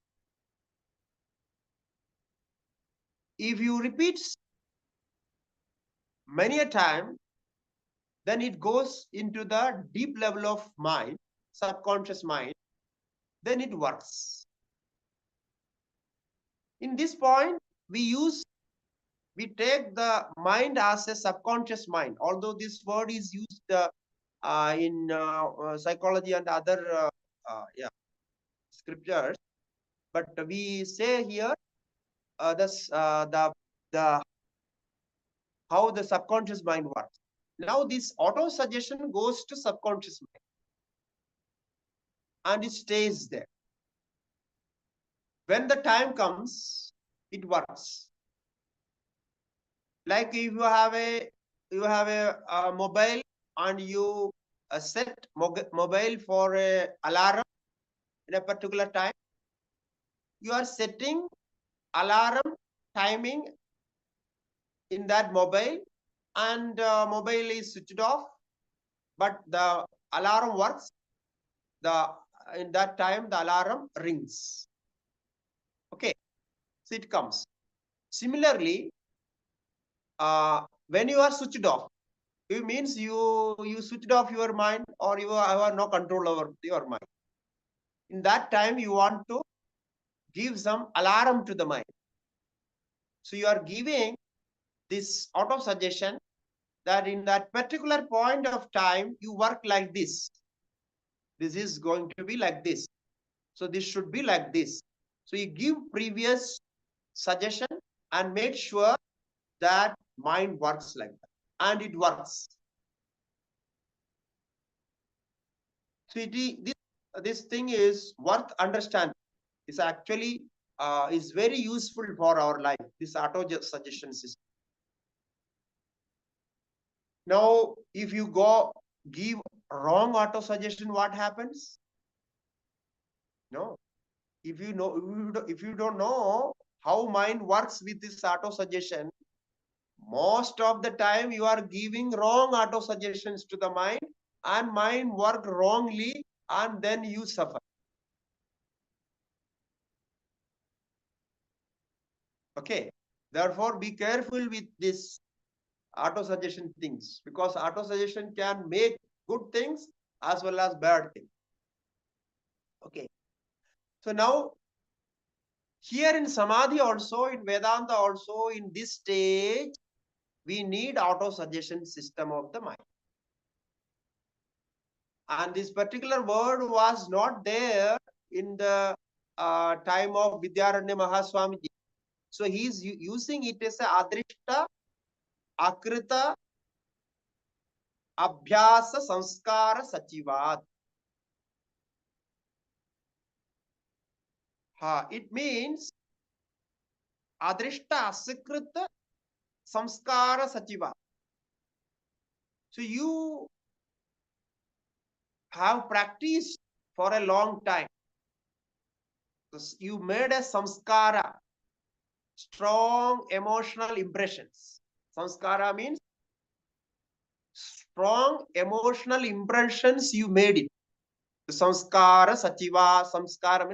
If you repeat many a time, then it goes into the deep level of mind, subconscious mind, then it works. In this point, we take the mind as a subconscious mind, although this word is used in psychology and other scriptures, but we say here the how the subconscious mind works. Now this auto suggestion goes to subconscious mind and it stays there. When the time comes, it works. Like if you have a mobile and you set mobile for a alarm in a particular time, you are setting alarm timing in that mobile, and mobile is switched off, but the alarm works. In that time the alarm rings. Okay, so it comes. Similarly, when you are switched off, it means you switched off your mind, or you have no control over your mind. In that time you want to give some alarm to the mind. So you are giving this auto suggestion that in that particular point of time you work like this. This is going to be like this. So this should be like this. So you give previous suggestion and make sure that mind works like that. And it works. So this thing is worth understanding. It's actually is very useful for our life, this auto suggestion system. Now, if you give wrong auto suggestion, what happens? No. If you don't know how mind works with this auto suggestion, most of the time you are giving wrong auto suggestions to the mind, and mind work wrongly, and then you suffer. Okay. Therefore, be careful with this auto suggestion things, because auto suggestion can make good things as well as bad things. Okay. So now, here in Samadhi also, in Vedanta also, in this stage, we need auto suggestion system of the mind. And this particular word was not there in the time of Vidyaranya Mahasvami. So he is using it as a adrishta, akrita, abhyasa, sanskara, sachivat. It means adrishta, asikrita, samskara, sachivat. So you have practiced for a long time. So you made a samskara, strong emotional impressions. Samskara means strong emotional impressions you made it. Samskara, sachiva, samskara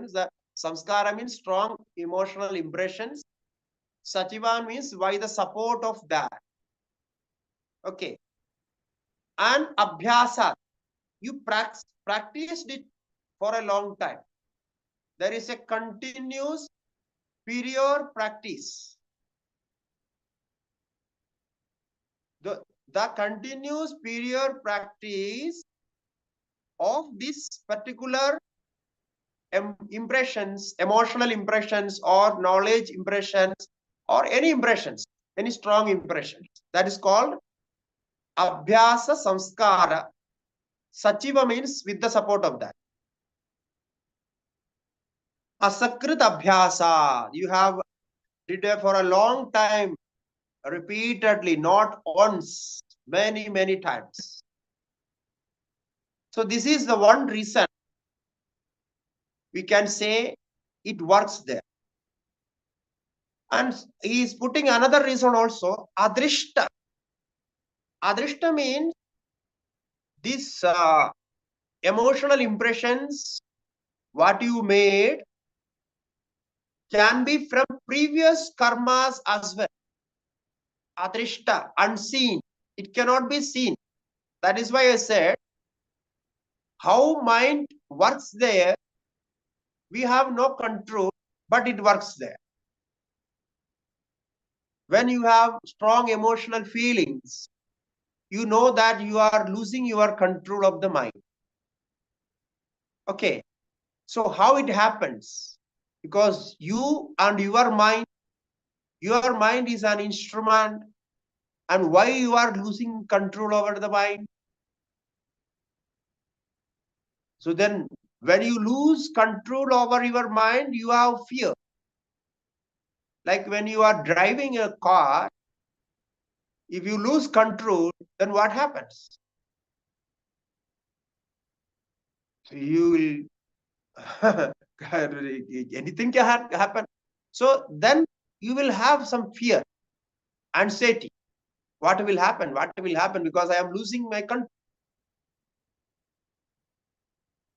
means strong emotional impressions. Sachiva means by the support of that. Okay. And abhyasa, you practiced it for a long time. There is a continuous period practice. The continuous period practice of this particular impressions, emotional impressions or knowledge impressions or any impressions, any strong impressions, that is called abhyasa samskara. Sachiva means with the support of that. Asakrit abhyasa, you have did it for a long time, repeatedly, not once, many times. So this is the one reason we can say it works there. And he is putting another reason also, adrishta. Adrishta means this emotional impressions, what you made, can be from previous karmas as well. Adrishta, unseen. It cannot be seen. That is why I said, how mind works there, we have no control, but it works there. When you have strong emotional feelings, you know that you are losing your control of the mind. Okay. So how it happens? Because you and your mind is an instrument. And why you are losing control over the mind? So then when you lose control over your mind, you have fear. Like when you are driving a car, if you lose control, then what happens? So you will, anything can happen. So then you will have some fear, anxiety. What will happen? What will happen? Because I am losing my control.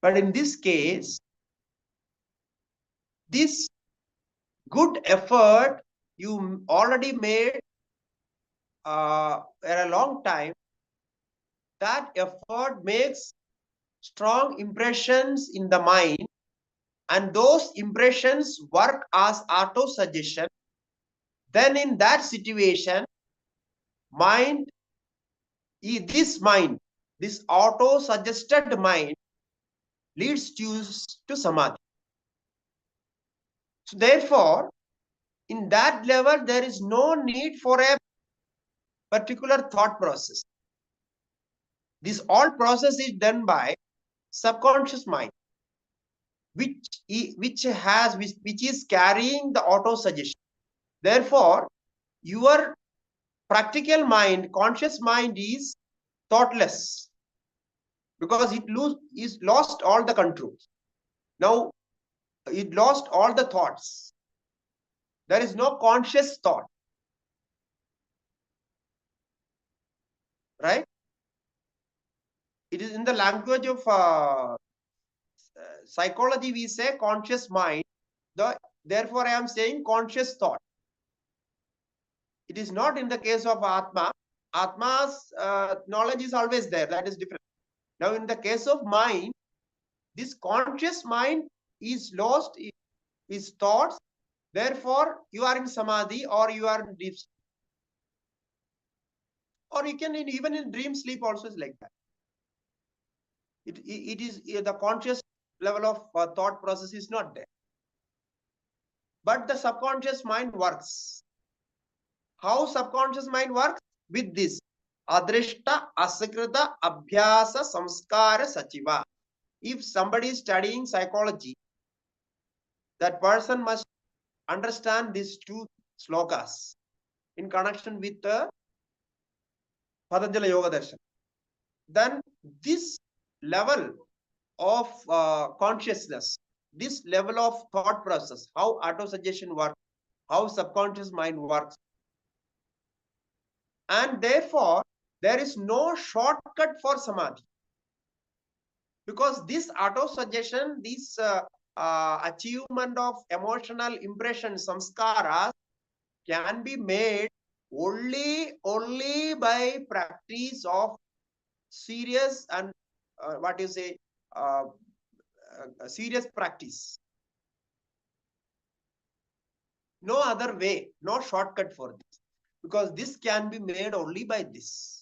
But in this case, this good effort you already made for a long time, that effort makes strong impressions in the mind, and those impressions work as auto suggestion. Then in that situation, this auto suggested mind leads you to Samadhi. So therefore, in that level, there is no need for a particular thought process. This all process is done by subconscious mind, which is carrying the auto suggestion. Therefore, your practical mind, conscious mind, is thoughtless because it lost all the control. Now it lost all the thoughts. There is no conscious thought, right? It is in the language of psychology, we say conscious mind. Therefore, I am saying conscious thought. It is not in the case of Atma. Atma's knowledge is always there. That is different. Now, in the case of mind, this conscious mind is lost his thoughts. Therefore, you are in Samadhi or you are in deep sleep. Or you can, even in dream sleep also is like that. It is the conscious level of thought process is not there. But the subconscious mind works. How subconscious mind works? With this. Adrishta, asakrita, abhyasa, samskara, sachiva. If somebody is studying psychology, that person must understand these two slokas in connection with the Patanjali Yoga Darshan. Then this level of consciousness, this level of thought process, how auto-suggestion works, how subconscious mind works, and therefore there is no shortcut for Samadhi. Because this auto-suggestion, this achievement of emotional impression, samskaras, can be made only by practice of serious and serious practice. No other way, no shortcut for this, because this can be made only by this.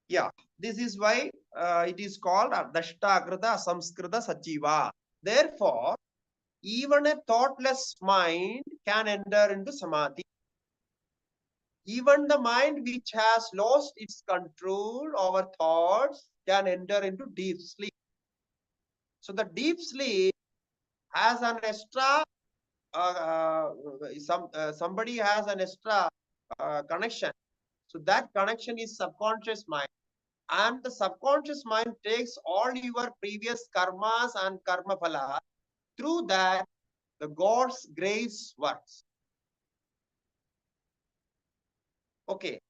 Yeah, this is why it is called Ardashtakrita Samskrita Sachiva. Therefore, even a thoughtless mind can enter into Samadhi. Even the mind which has lost its control over thoughts can enter into deep sleep. So the deep sleep has an extra, somebody has an extra connection. So that connection is subconscious mind. And the subconscious mind takes all your previous karmas and karma phala. Through that, the God's grace works. Okay.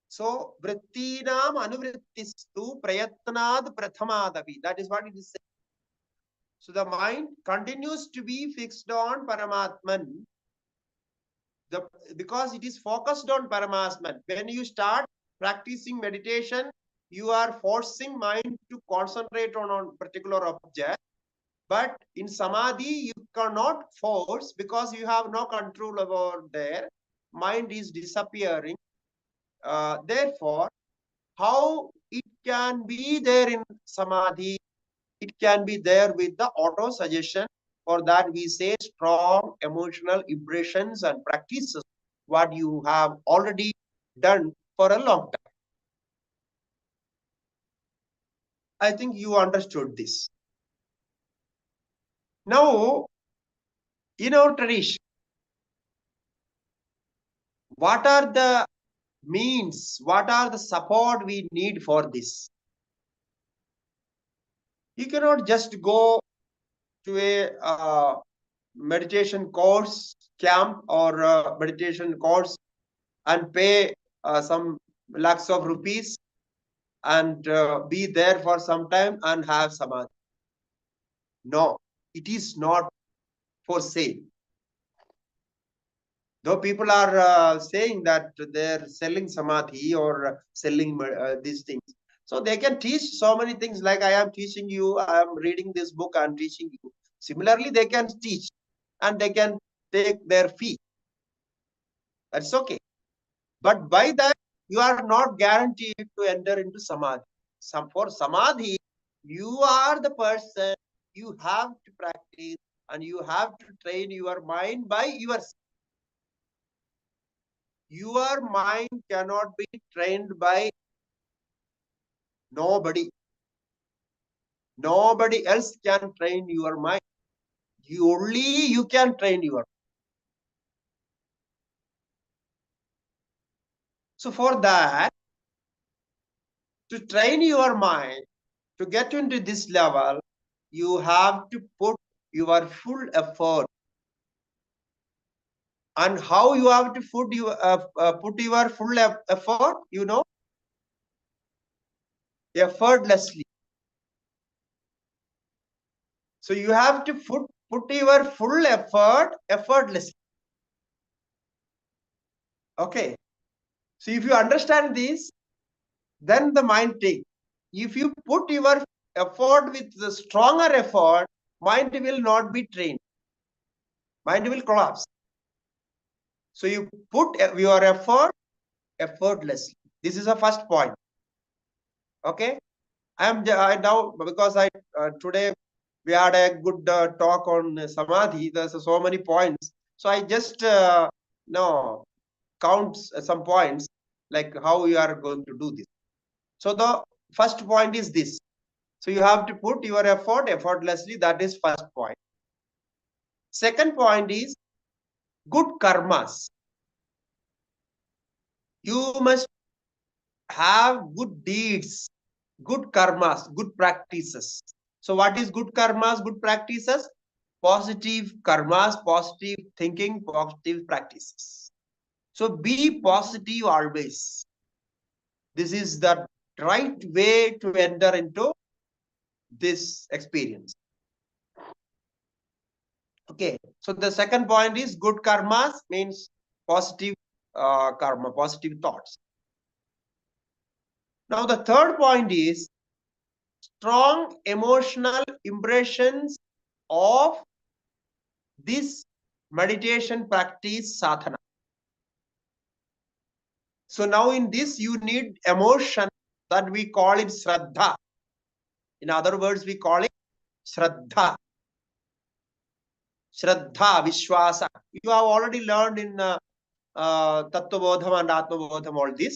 So, vrittinam anuvrittistu prayatnad prathamadavi. That is what it is saying. So, the mind continues to be fixed on Paramatman because it is focused on Paramatman. When you start practicing meditation, you are forcing mind to concentrate on a particular object. But in Samadhi, you cannot force because you have no control over there. Mind is disappearing. Therefore, how it can be there in Samadhi? It can be there with the auto-suggestion. For that, we say strong emotional impressions and practices, what you have already done for a long time. I think you understood this. Now, in our tradition, what are the means, what are the support we need for this? You cannot just go to a meditation course camp or meditation course and pay some lakhs of rupees and be there for some time and have Samadhi. No, it is not for sale. Though people are saying that they're selling Samadhi or selling these things. So they can teach so many things like I am teaching you, I am reading this book, I am teaching you. Similarly, they can teach and they can take their fee. That's okay. But by that, you are not guaranteed to enter into Samadhi. For Samadhi, you are the person, you have to practice and you have to train your mind by yourself. Your mind cannot be trained by nobody. Nobody else can train your mind. You can train your mind. So for that, to train your mind, to get into this level, you have to put your full effort. And how you have to put your full effort, effortlessly. So you have to put your full effort effortlessly. Okay. So if you understand this, then the mind takes. If you put your effort with the stronger effort, mind will not be trained. Mind will collapse. So you put your effort effortlessly. This is the first point. Okay. I now, because today we had a good talk on Samadhi. There's so many points. So I just count some points, like how you are going to do this. So the first point is this. So you have to put your effort effortlessly. That is first point. Second point is good karmas. You must have good deeds, good karmas, good practices. So what is good karmas, good practices? Positive karmas, positive thinking, positive practices. So be positive always. This is the right way to enter into this experience. Okay, so the second point is good karmas means positive karma, positive thoughts. Now the third point is strong emotional impressions of this meditation practice sadhana. So now in this you need emotion, that we call it shraddha. In other words, we call it shraddha. Shraddha, Vishwasa. You have already learned in Tattva Bodham and Atma Bodham all this.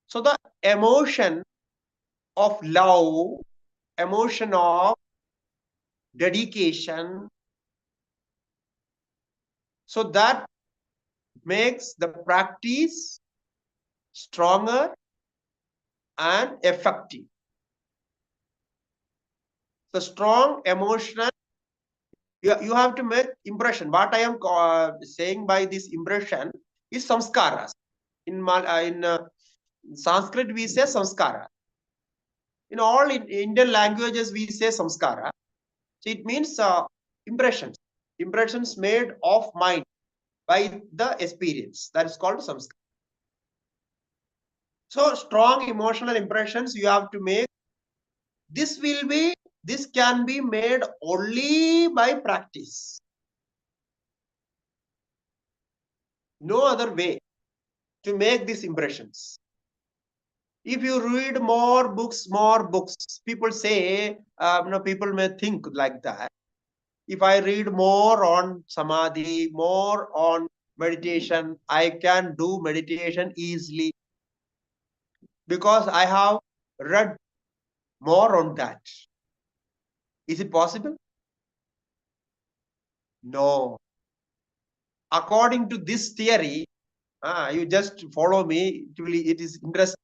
So the emotion of love, emotion of dedication, so that makes the practice stronger and effective. The strong emotional, you have to make impression. What I am saying by this impression is samskaras. In Sanskrit we say samskara. In all Indian languages we say samskara. So it means impressions made of mind by the experience. That is called samskara. So strong emotional impressions you have to make. This can be made only by practice. No other way to make these impressions. If you read more books, people say, people may think like that. If I read more on Samadhi, more on meditation, I can do meditation easily because I have read more on that. Is it possible? No. According to this theory, you just follow me, it is interesting.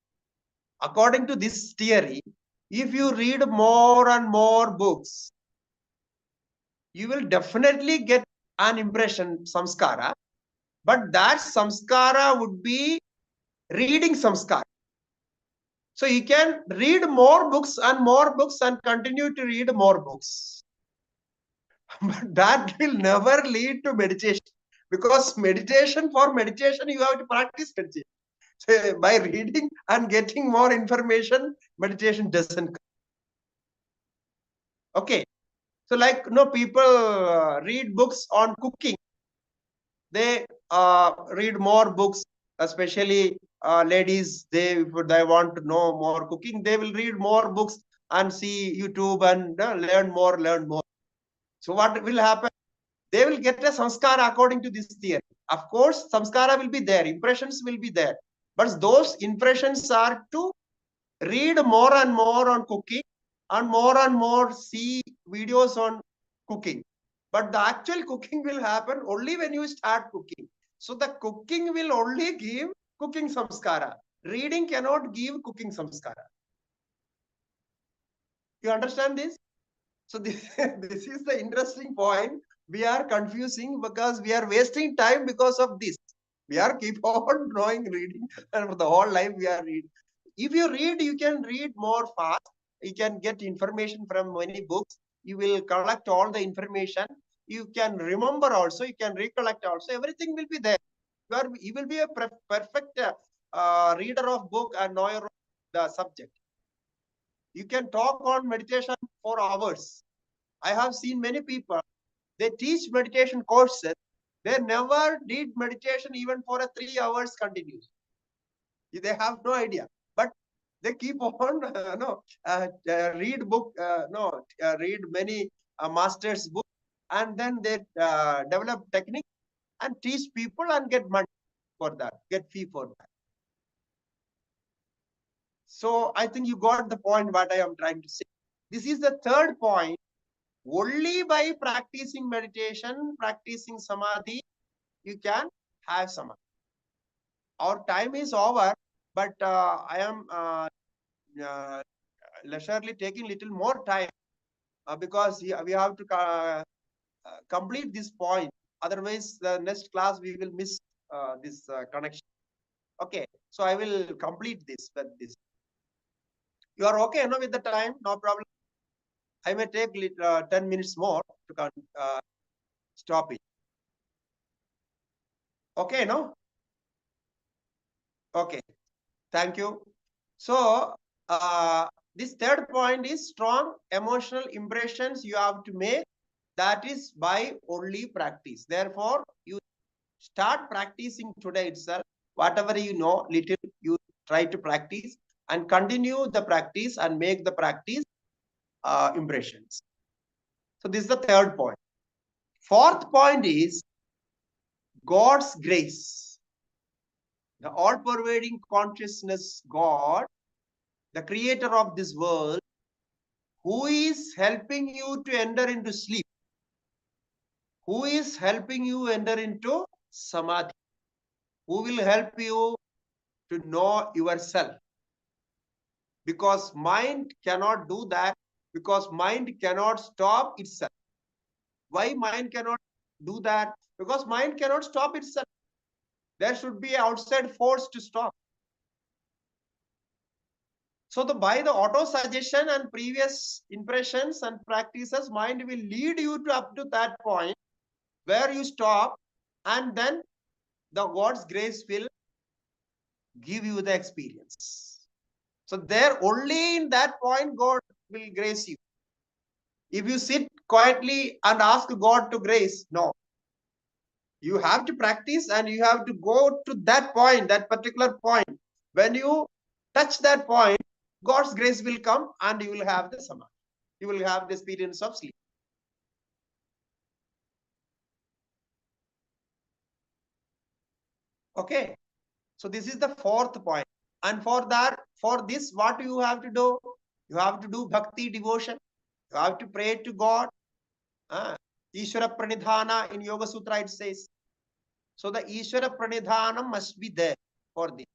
According to this theory, if you read more and more books, you will definitely get an impression, samskara, but that samskara would be reading samskara. So you can read more books and continue to read more books. But that will never lead to meditation, because for meditation, you have to practice meditation. So by reading and getting more information, meditation doesn't come. Okay. So like, people read books on cooking. They read more books, especially ladies, if they want to know more cooking, they will read more books and see YouTube and learn more. So what will happen? They will get a samskara according to this theory. Of course, samskara will be there, impressions will be there. But those impressions are to read more and more on cooking and more see videos on cooking. But the actual cooking will happen only when you start cooking. So the cooking will only give cooking samskara. Reading cannot give cooking samskara. You understand this? So this, this is the interesting point. We are confusing because we are wasting time because of this. We are keep on knowing reading, and for the whole life we are reading. If you read, you can read more fast. You can get information from many books. You will collect all the information. You can remember also. You can recollect also. Everything will be there. You will be a perfect reader of book and knower of the subject. You can talk on meditation for hours. I have seen many people, they teach meditation courses. They never did meditation even for a 3 hours continuous. They have no idea. But they keep on, read book, read many master's book, and then they develop technique and teach people and get money for that, get fee for that. So I think you got the point what I am trying to say. This is the third point. Only by practicing meditation, practicing samadhi, you can have samadhi. Our time is over, but I am leisurely taking little more time because we have to complete this point. Otherwise, the next class we will miss this connection. Okay, so I will complete this with this. You are okay, no, with the time? No problem. I may take 10 minutes more to stop it. Okay, no? Okay, thank you. So, this third point is strong emotional impressions you have to make. That is by only practice. Therefore, you start practicing today itself. Whatever you know, little you try to practice and continue the practice and make the practice impressions. So, this is the third point. Fourth point is God's grace. The all-pervading consciousness, God, the creator of this world, who is helping you to enter into sleep, who is helping you enter into samadhi, who will help you to know yourself. Because mind cannot do that, because mind cannot stop itself. Why mind cannot do that? Because mind cannot stop itself. There should be an outside force to stop. So by the auto-suggestion and previous impressions and practices, mind will lead you to up to that point where you stop, and then the God's grace will give you the experience. So there only in that point God will grace you. If you sit quietly and ask God to grace, no. You have to practice and you have to go to that point, that particular point. When you touch that point, God's grace will come and you will have the samadhi. You will have the experience of sleep. Okay. So this is the fourth point. And for this, what you have to do? You have to do bhakti, devotion. You have to pray to God. Ishvara Pranidhana in Yoga Sutra it says. So the Ishvara Pranidhana must be there for this.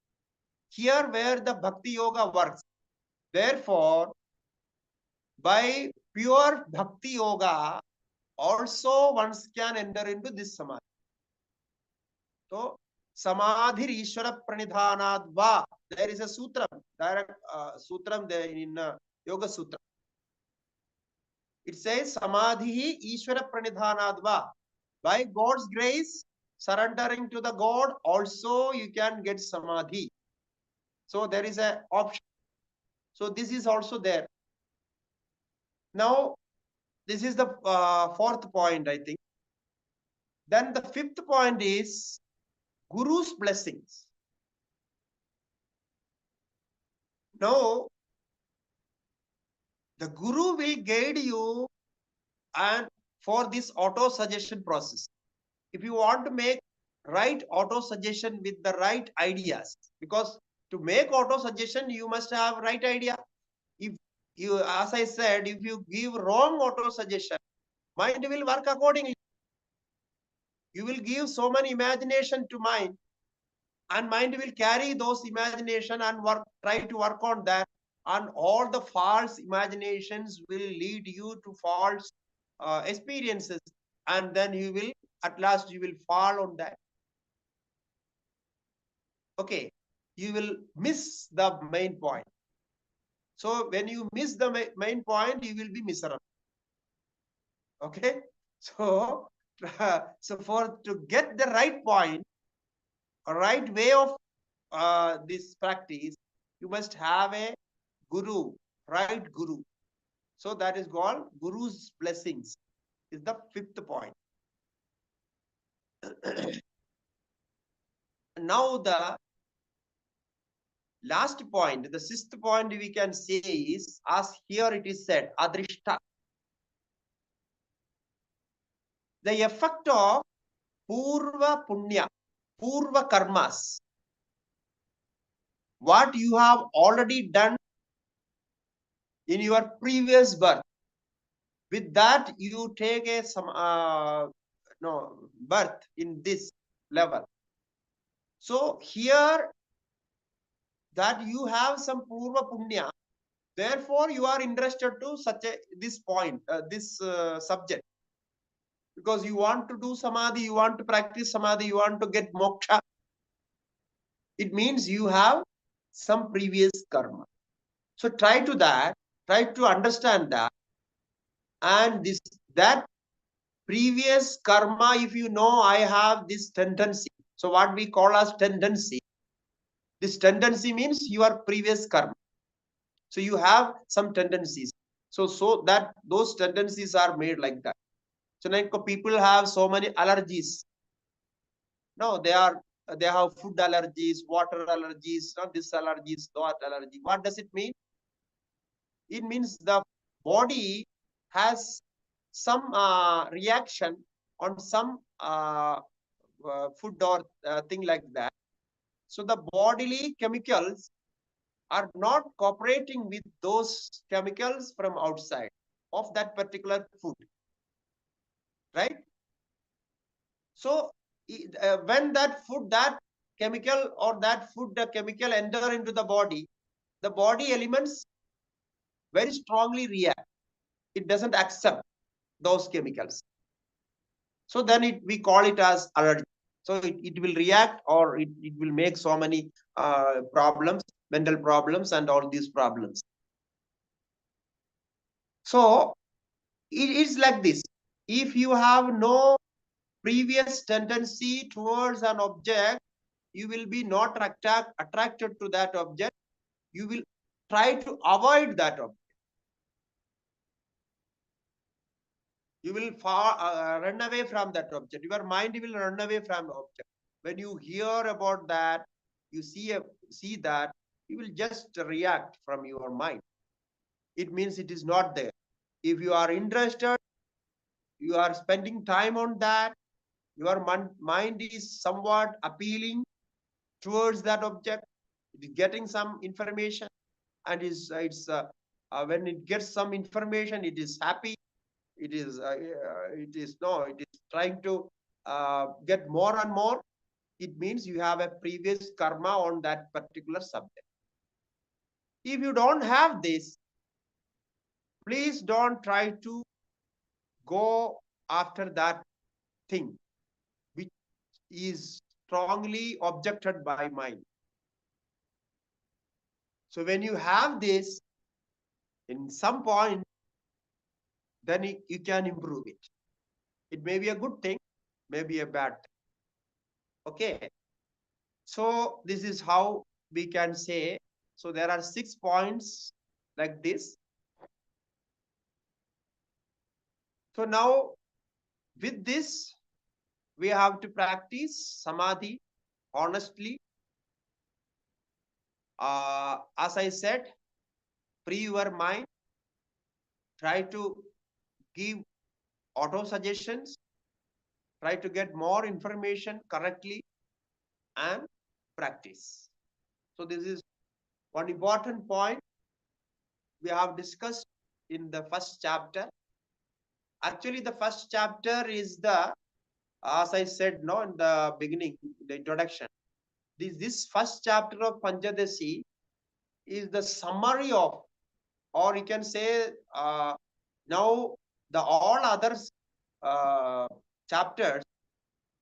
Here where the Bhakti Yoga works. Therefore, by pure Bhakti Yoga, also one can enter into this Samadhi. So, Samadhi Ishvara Pranidhanadva. There is a sutra, direct sutram there in Yoga Sutra. It says Samadhi Ishvara Pranidhanadva. By God's grace, surrendering to the God, also you can get Samadhi. So there is an option. So this is also there. Now, this is the fourth point, I think. Then the fifth point is Guru's blessings. Now, the Guru will guide you and for this auto suggestion process. If you want to make right auto suggestion with the right ideas, because to make auto suggestion, you must have right idea. If you, as I said, if you give wrong auto suggestion, mind will work accordingly. You will give so many imagination to mind, and mind will carry those imagination and work, try to work on that, and all the false imaginations will lead you to false experiences, and then you will, at last you will fall on that. Okay, you will miss the main point. So when you miss the main point, you will be miserable. Okay, so so for to get the right point, a right way of this practice, you must have a guru, right guru. So that is called Guru's blessings, is the fifth point. Now the last point, the sixth point we can say is, as here it is said, adrishta. The effect of purva punya, purva karmas, what you have already done in your previous birth, with that you take a birth in this level. So here that you have some purva punya, therefore you are interested to such a this point, this subject, because you want to do samadhi, you want to practice samadhi, you want to get moksha. It means you have some previous karma. So try to understand that, and this that previous karma, if you know I have this tendency, so what we call as tendency, this tendency means your previous karma. So you have some tendencies, so that those tendencies are made like that. So like people have so many allergies. No, they have food allergies, water allergies, not this allergies, that allergy. What does it mean? It means the body has some reaction on some food or thing like that. So the bodily chemicals are not cooperating with those chemicals from outside of that particular food, right? So when that food, that chemical or that food, the chemical enter into the body elements very strongly react. It doesn't accept those chemicals. So then we call it as allergy. So it will react, or it will make so many problems, mental problems and all these problems. So it is like this. If you have no previous tendency towards an object, you will be not attracted to that object. You will try to avoid that object. You will run away from that object. Your mind will run away from the object. When you hear about that, you see that, you will just react from your mind. It means it is not there. If you are interested, you are spending time on that, your mind is somewhat appealing towards that object, it is getting some information, and when it gets some information, it is happy, it is trying to get more and more. It means you have a previous karma on that particular subject. If you don't have this, please don't try to go after that thing which is strongly objected by mind. So when you have this, in some point, then you can improve it. It may be a good thing, maybe a bad thing. Okay. So this is how we can say. So there are 6 points like this. So now with this, we have to practice samadhi honestly. as I said, free your mind, try to give auto suggestions, try to get more information correctly, and practice. So this is one important point we have discussed in the first chapter. Actually, the first chapter is the, as I said no in the beginning, the introduction, this first chapter of Pancadashi is the summary of, or you can say now the all other chapters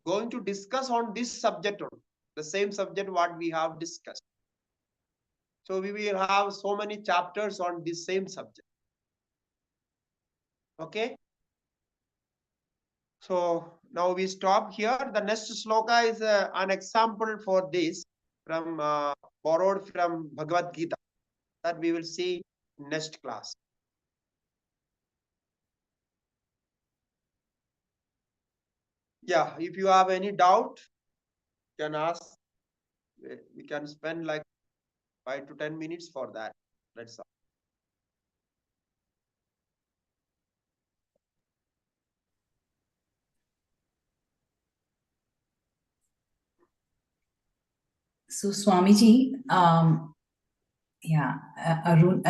going to discuss on this subject only, the same subject what we have discussed. So we will have so many chapters on this same subject. Okay. So now we stop here. The next sloka is an example for this from borrowed from Bhagavad Gita that we will see in next class. Yeah, if you have any doubt, you can ask. We can spend like 5 to 10 minutes for that. That's all. So Swamiji, Arun,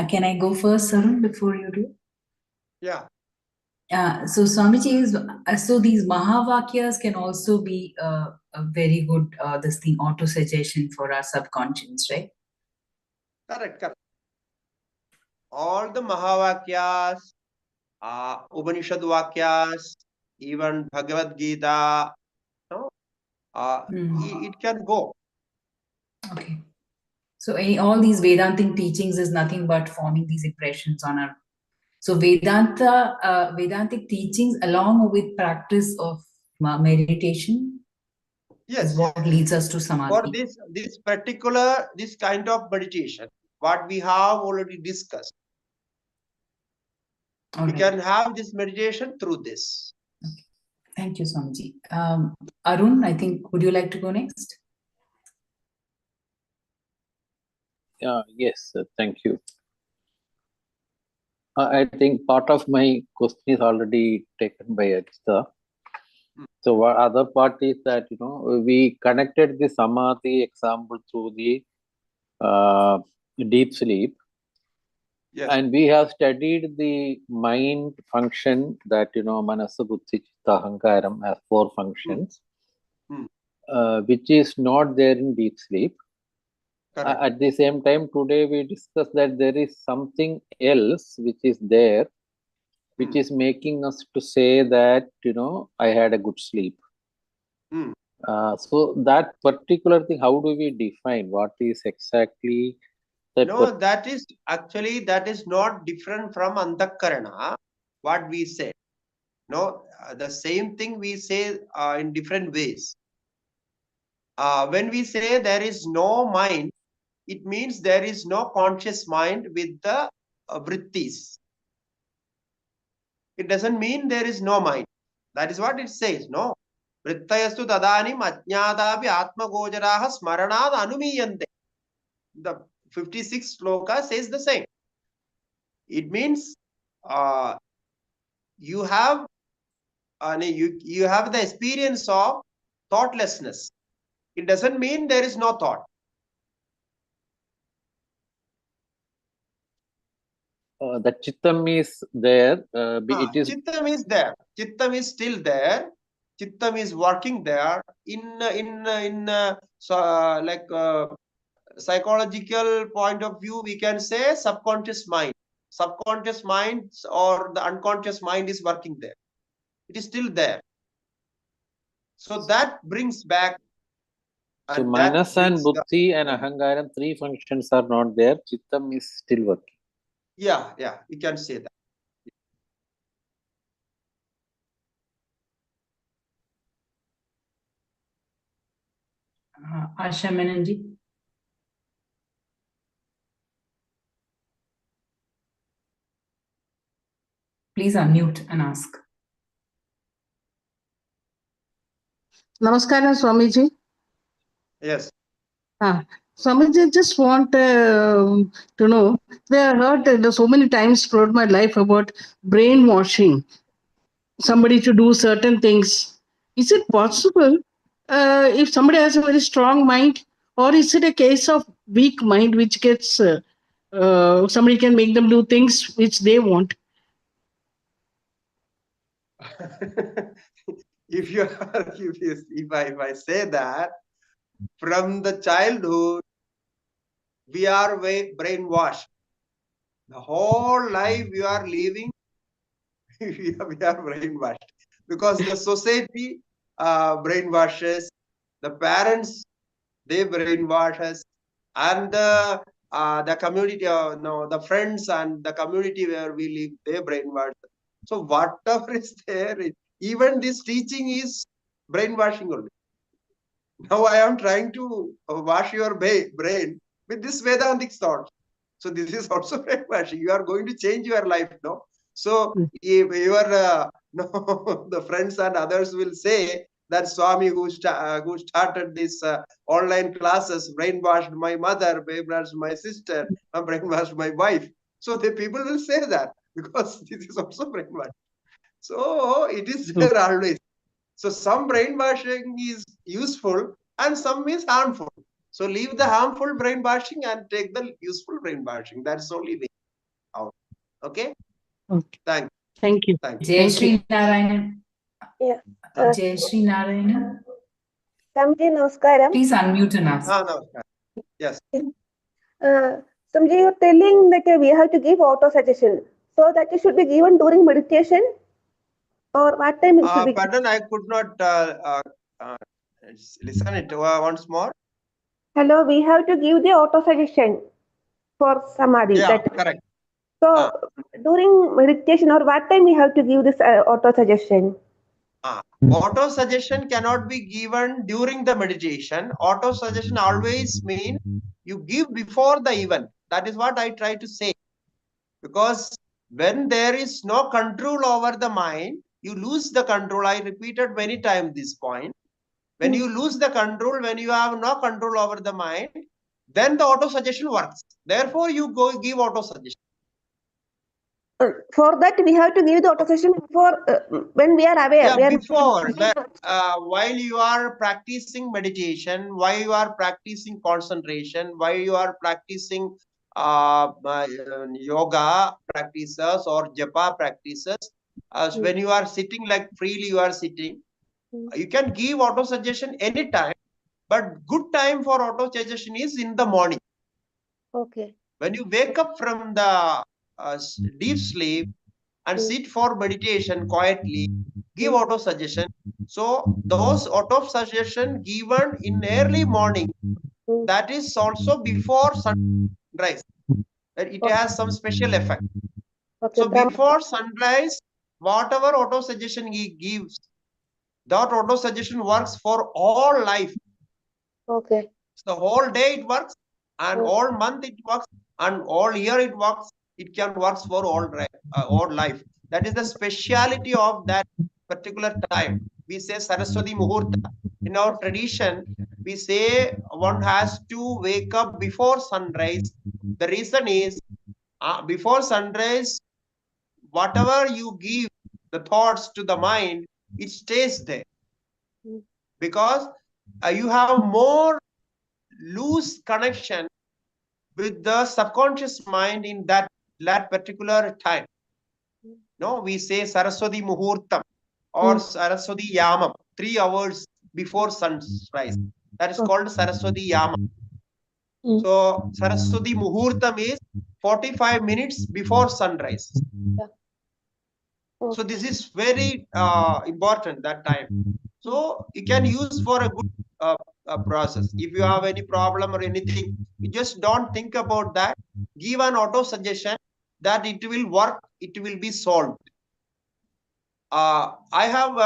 can I go first, Arun, before you do? Yeah. So Swamiji is, so these Mahavakyas can also be a very good, this thing, auto-suggestion for our subconscious, right? Correct, correct. All the Mahavakyas, Upanishad Vakyas, even Bhagavad Gita, no? It can go. Okay. So all these Vedantic teachings is nothing but forming these impressions on our. So Vedantic teachings along with practice of meditation is what leads us to Samadhi. For this particular, this kind of meditation, what we have already discussed, we can have this meditation through this. Okay. Thank you, Swamiji. Arun, I think, would you like to go next? Yes, thank you. I think part of my question is already taken by Ajita. So what other part is that, we connected the Samadhi example through the deep sleep. Yes. And we have studied the mind function that, Manasa, Buddhi, Chitta, Ahankaram as 4 functions, which is not there in deep sleep. At the same time, today we discussed that there is something else which is there, which is making us to say that, I had a good sleep. So that particular thing, how do we define what is exactly that? No, that is actually, that is not different from Antakarana, what we say. No, the same thing we say in different ways. When we say there is no mind, it means there is no conscious mind with the vrittis. It doesn't mean there is no mind. That is what it says, no? Vrittayastu tadanim ajñātāpi atma gojaraha smaranād anumiyante. The 56th sloka says the same. It means you have the experience of thoughtlessness. It doesn't mean there is no thought. The chittam is there. Chittam is there. Chittam is still there. Chittam is working there. Psychological point of view, we can say subconscious mind. Subconscious mind or the unconscious mind is working there. It is still there. So that brings back. So Manas and Buddhi and Ahankaram, 3 functions are not there. Chittam is still working. Yeah, you can say that. Asha Menanji. Please unmute and ask. Namaskaram, Swamiji. Yes. Swamiji, I just want to know. I heard so many times throughout my life about brainwashing somebody to do certain things. Is it possible if somebody has a very strong mind, or is it a case of weak mind which gets somebody can make them do things which they want? if I say that, from the childhood we are brainwashed. The whole life we are living, we are brainwashed, because the society brainwashes, the parents they brainwash us, and the community, no, the friends and the community where we live, they brainwash us. So whatever is there, even this teaching is brainwashing only. Now I am trying to wash your brain with this Vedantic thought. So this is also brainwashing. You are going to change your life, no? So if your no, the friends and others will say that Swami who started this online classes brainwashed my mother, brainwashed my sister, and brainwashed my wife. So the people will say that, because this is also brainwashing. So it is there always. So some brainwashing is useful and some is harmful. So leave the harmful brainwashing and take the useful brainwashing. That's only way out. Okay? Okay. Thank you. Thank you. Jai Shri Narayana. Yeah. Jai Shri Narayana. Swamiji, namaskaram. Please unmute and ask. Namaskar. Yes. Swamiji, you're telling that we have to give auto-suggestion. So that it should be given during meditation? Or what time it should be? Pardon, I could not listen it once more. Hello, we have to give the auto-suggestion for Samadhi. Yeah, correct. So during meditation, or what time we have to give this auto-suggestion? Auto-suggestion cannot be given during the meditation. Auto-suggestion always means you give before the event. That is what I try to say. Because when there is no control over the mind, you lose the control. I repeated many times this point. When you lose the control, when you have no control over the mind, then the auto-suggestion works. Therefore, you go give auto-suggestion. For that, we have to give the auto-suggestion before, when we are aware. Yeah, before that, while you are practicing meditation, while you are practicing concentration, while you are practicing yoga practices or japa practices, when you are sitting like freely you are sitting, you can give auto-suggestion anytime, but good time for auto-suggestion is in the morning. Okay. When you wake up from the deep sleep and sit for meditation quietly, give auto-suggestion. So those auto-suggestion given in early morning, that is also before sunrise. It has some special effect. Okay. So before sunrise, whatever auto-suggestion he gives, that auto-suggestion works for all life. Okay. So the whole day it works, and all month it works, and all year it works. It can work for all life. That is the speciality of that particular time. We say Saraswati Muhurta. In our tradition, we say one has to wake up before sunrise. The reason is, before sunrise, whatever you give the thoughts to the mind, it stays there. Because you have more loose connection with the subconscious mind in that particular time. No, we say Saraswati Muhurtam or Saraswati Yamam, 3 hours before sunrise. That is called Saraswati Yamam. So Saraswati Muhurtam is 45 minutes before sunrise. So this is very important, that time. So you can use for a good process. If you have any problem or anything, you just don't think about that. Give an auto suggestion that it will work, it will be solved. I have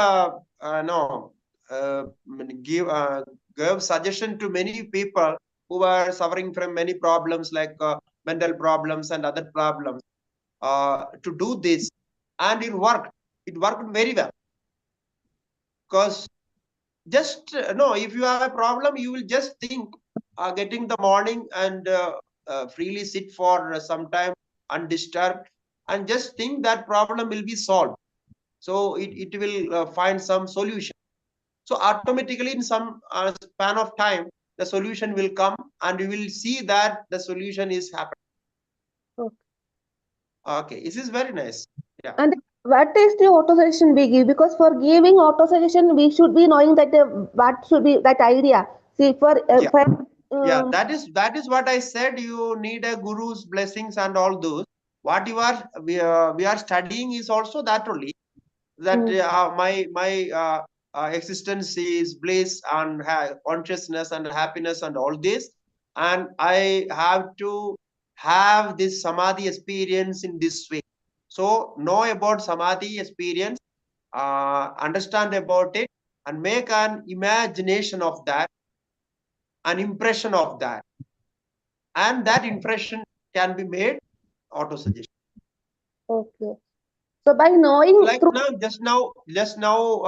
give suggestion to many people who are suffering from many problems like mental problems and other problems to do this, and it worked. It worked very well. Because just no, if you have a problem, you will just think getting the morning and freely sit for some time undisturbed and just think that problem will be solved. So it will find some solution. So automatically in some span of time, the solution will come and you will see that the solution is happening. Okay. Okay, this is very nice. Yeah. And what is the auto suggestion we give? Because for giving auto suggestion, we should be knowing that what should be that idea. See, Yeah, that is what I said. You need a guru's blessings and all those. What we are studying is also that only. That my existence is bliss and consciousness and happiness and all this, and I have to have this samadhi experience in this way. So know about samadhi experience, understand about it, and make an imagination of that, an impression of that, and that impression can be made auto suggestion. Okay. So by knowing Like through just now, this no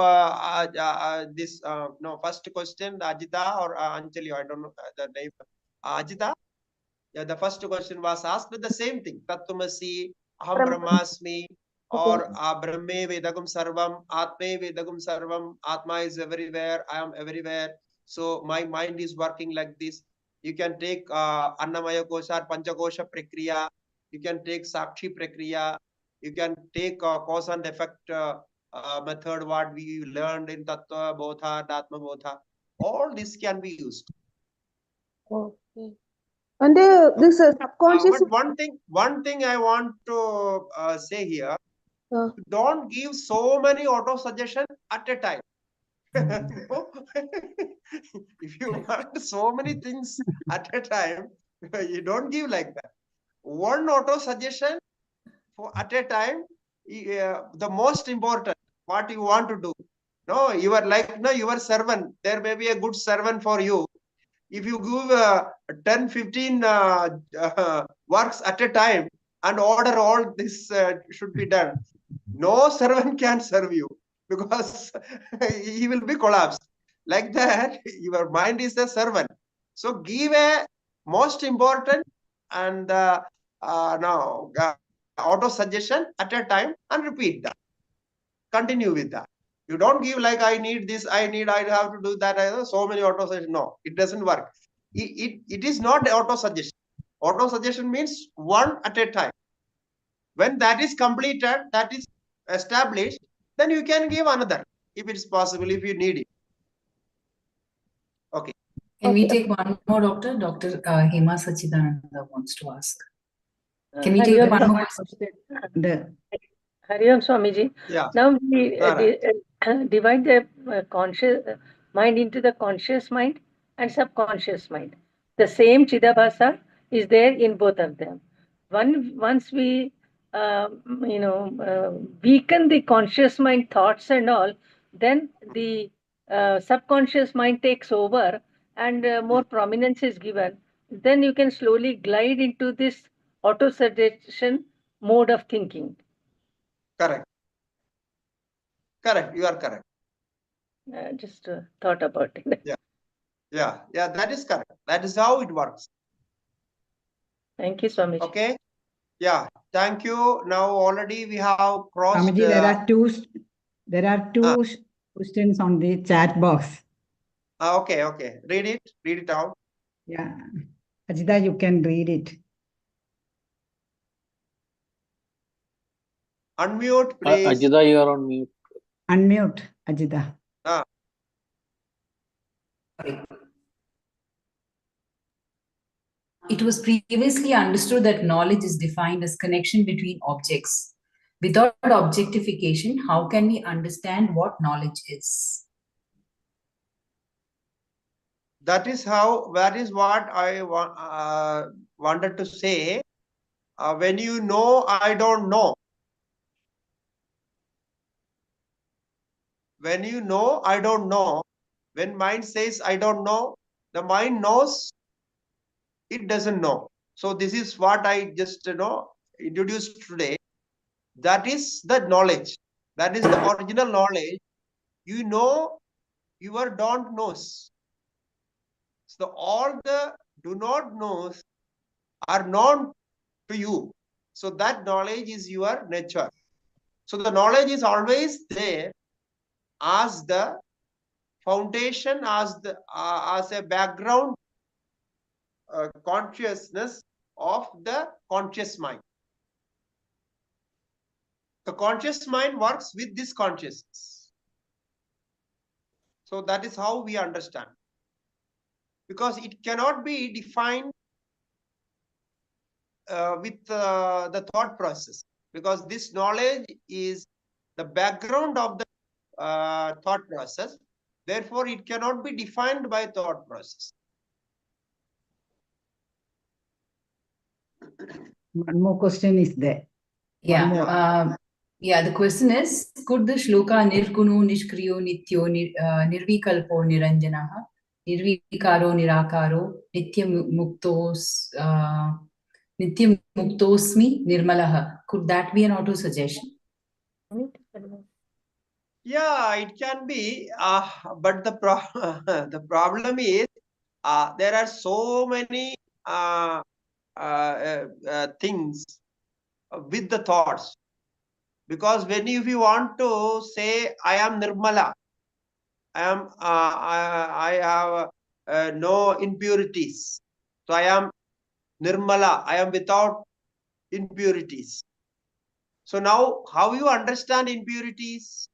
first question, Ajita or Anjali, I don't know the name. Ajita, yeah, the first question was asked with the same thing. Tattvamasi, Aham Brahmasmi, or Brahme Vedagam Sarvam, Atme Vedagam Sarvam. Atma is everywhere. I am everywhere. So my mind is working like this. You can take Annamaya Kosha, Panchakosha Prakriya. You can take Sakshi Prakriya. You can take cause and effect method, what we learned in Tattva Bodha, Atma Bodha. All this can be used. okay. And this subconscious. But one thing I want to say here: don't give so many auto suggestion at a time. If you want so many things at a time, you don't give like that. One auto suggestion at a time. The most important, what you want to do. No, you are like your servant. There may be a good servant for you. If you give 10, 15 works at a time and order all this should be done, no servant can serve you because he will be collapsed. Like that, your mind is a servant. So give a most important and auto suggestion at a time and repeat that. Continue with that. You don't give like I need this, I have to do that. So many auto suggestion. No, it doesn't work. It is not auto suggestion. Auto suggestion means one at a time. When that is completed, that is established, then you can give another if it's possible, if you need it. Okay. Can we take one more, Doctor? Dr. Hema Sachidananda wants to ask. Can we take one more question? Hariom Swamiji. Yeah. Now we divide the conscious mind into the conscious mind and subconscious mind. The same Chidabhasa is there in both of them. Once we weaken the conscious mind thoughts and all, then the subconscious mind takes over and more prominence is given. Then you can slowly glide into this auto-suggestion mode of thinking. Correct. Correct. You are correct. Just thought about it. Yeah. That is correct. That is how it works. Thank you, Swamiji. Okay. Yeah. Thank you. Now already we have crossed. Swamiji, there are two questions on the chat box. Okay. Read it out. Yeah. Ajita, you can read it. Unmute, please. Ajita, you are on mute. Unmute, Ajita. It was previously understood that knowledge is defined as connection between objects. Without objectification, how can we understand what knowledge is? That is what I wanted to say. When you know, I don't know. When you know, I don't know. When mind says, I don't know, the mind knows it doesn't know. So this is what I just introduced today. That is the knowledge. That is the original knowledge. You know, your don't knows. So all the do not knows are known to you. So that knowledge is your nature. So the knowledge is always there as the foundation, as a background consciousness of the conscious mind. The conscious mind works with this consciousness. So that is how we understand. Because it cannot be defined with the thought process. Because this knowledge is the background of the thought process. Therefore, it cannot be defined by thought process. One more question is there. Yeah. Yeah, the question is, could the shloka nirguno, nishkriyo, nityo, nirvikalpo, niranjanaha, nirvikaro, nirakaro, nityam muktosmi, nirmalaha? Could that be an auto-suggestion? Yeah, it can be, but the the problem is there are so many things with the thoughts. Because when if you want to say, I am Nirmala, I have no impurities. So I am Nirmala, I am without impurities. So now, how you understand impurities?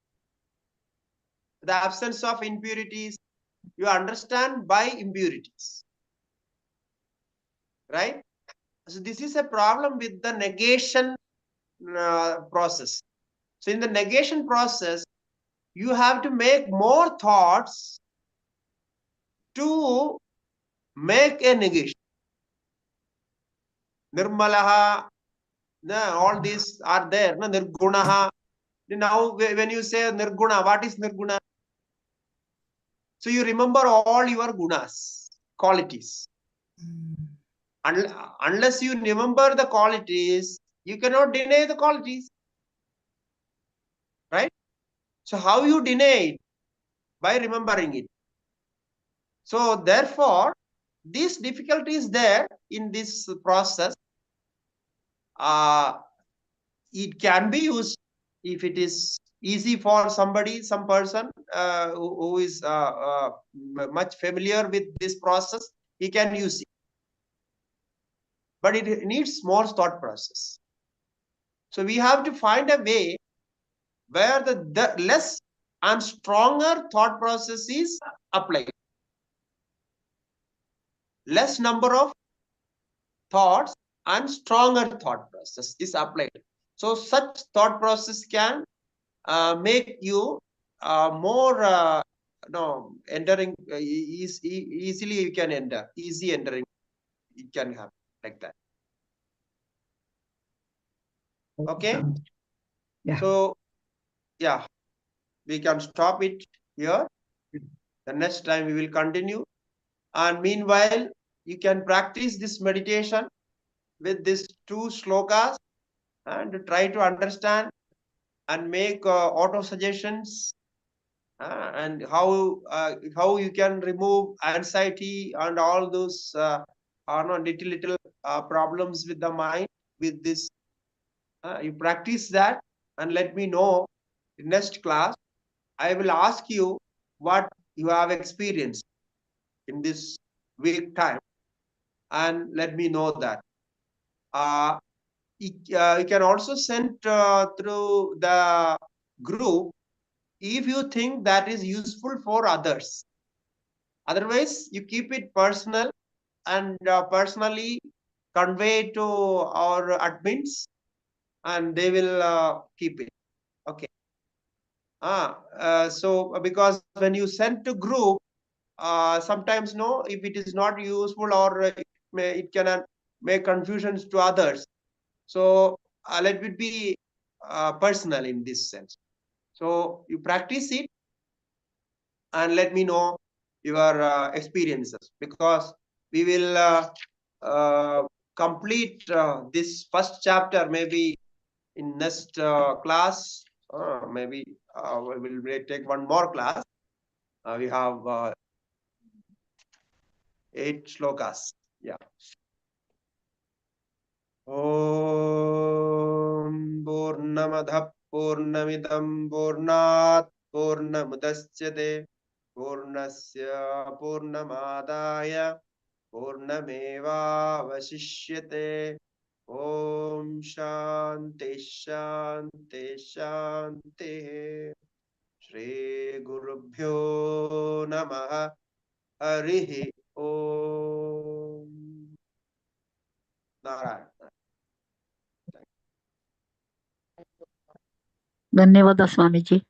The absence of impurities, you understand by impurities. Right? So this is a problem with the negation process. So in the negation process, you have to make more thoughts to make a negation. Nirmalaha, all these are there. Nirgunaha. Now, when you say Nirguna, what is Nirguna? So you remember all your gunas, qualities. Unless you remember the qualities, you cannot deny the qualities. Right? So how you deny it? By remembering it. So therefore, this difficulty is there in this process. It can be used if it is easy for somebody, some person who is much familiar with this process, he can use it. But it needs more thought process. So we have to find a way where the less and stronger thought process is applied. Less number of thoughts and stronger thought process is applied. So such thought process can make you more entering easily. You can enter, easy entering. It can happen like that. Okay. Yeah. So yeah, we can stop it here. The next time we will continue. And meanwhile, you can practice this meditation with these two slokas and try to understand and make auto suggestions and how you can remove anxiety and all those little problems with the mind with this. You practice that and let me know in next class. I will ask you what you have experienced in this week time and let me know that. You can also send through the group if you think that is useful for others. Otherwise, you keep it personal and personally convey to our admins and they will keep it. Okay. So because when you send to group, sometimes if it is not useful or it can make confusions to others. So let it be personal in this sense. So you practice it and let me know your experiences, because we will complete this first chapter maybe in next class. Maybe we will take one more class. We have 8 shlokas. Yeah. Om Purnamadha Purnamidam Purnat Purnamudachyate Purnasya Purnamadaya Purnameva Vasishyate. Om Shanti Shanti Shanti. Shri Gurubhyo Namaha. Harihi Om. Narayana. धन्यवाद स्वामीजी.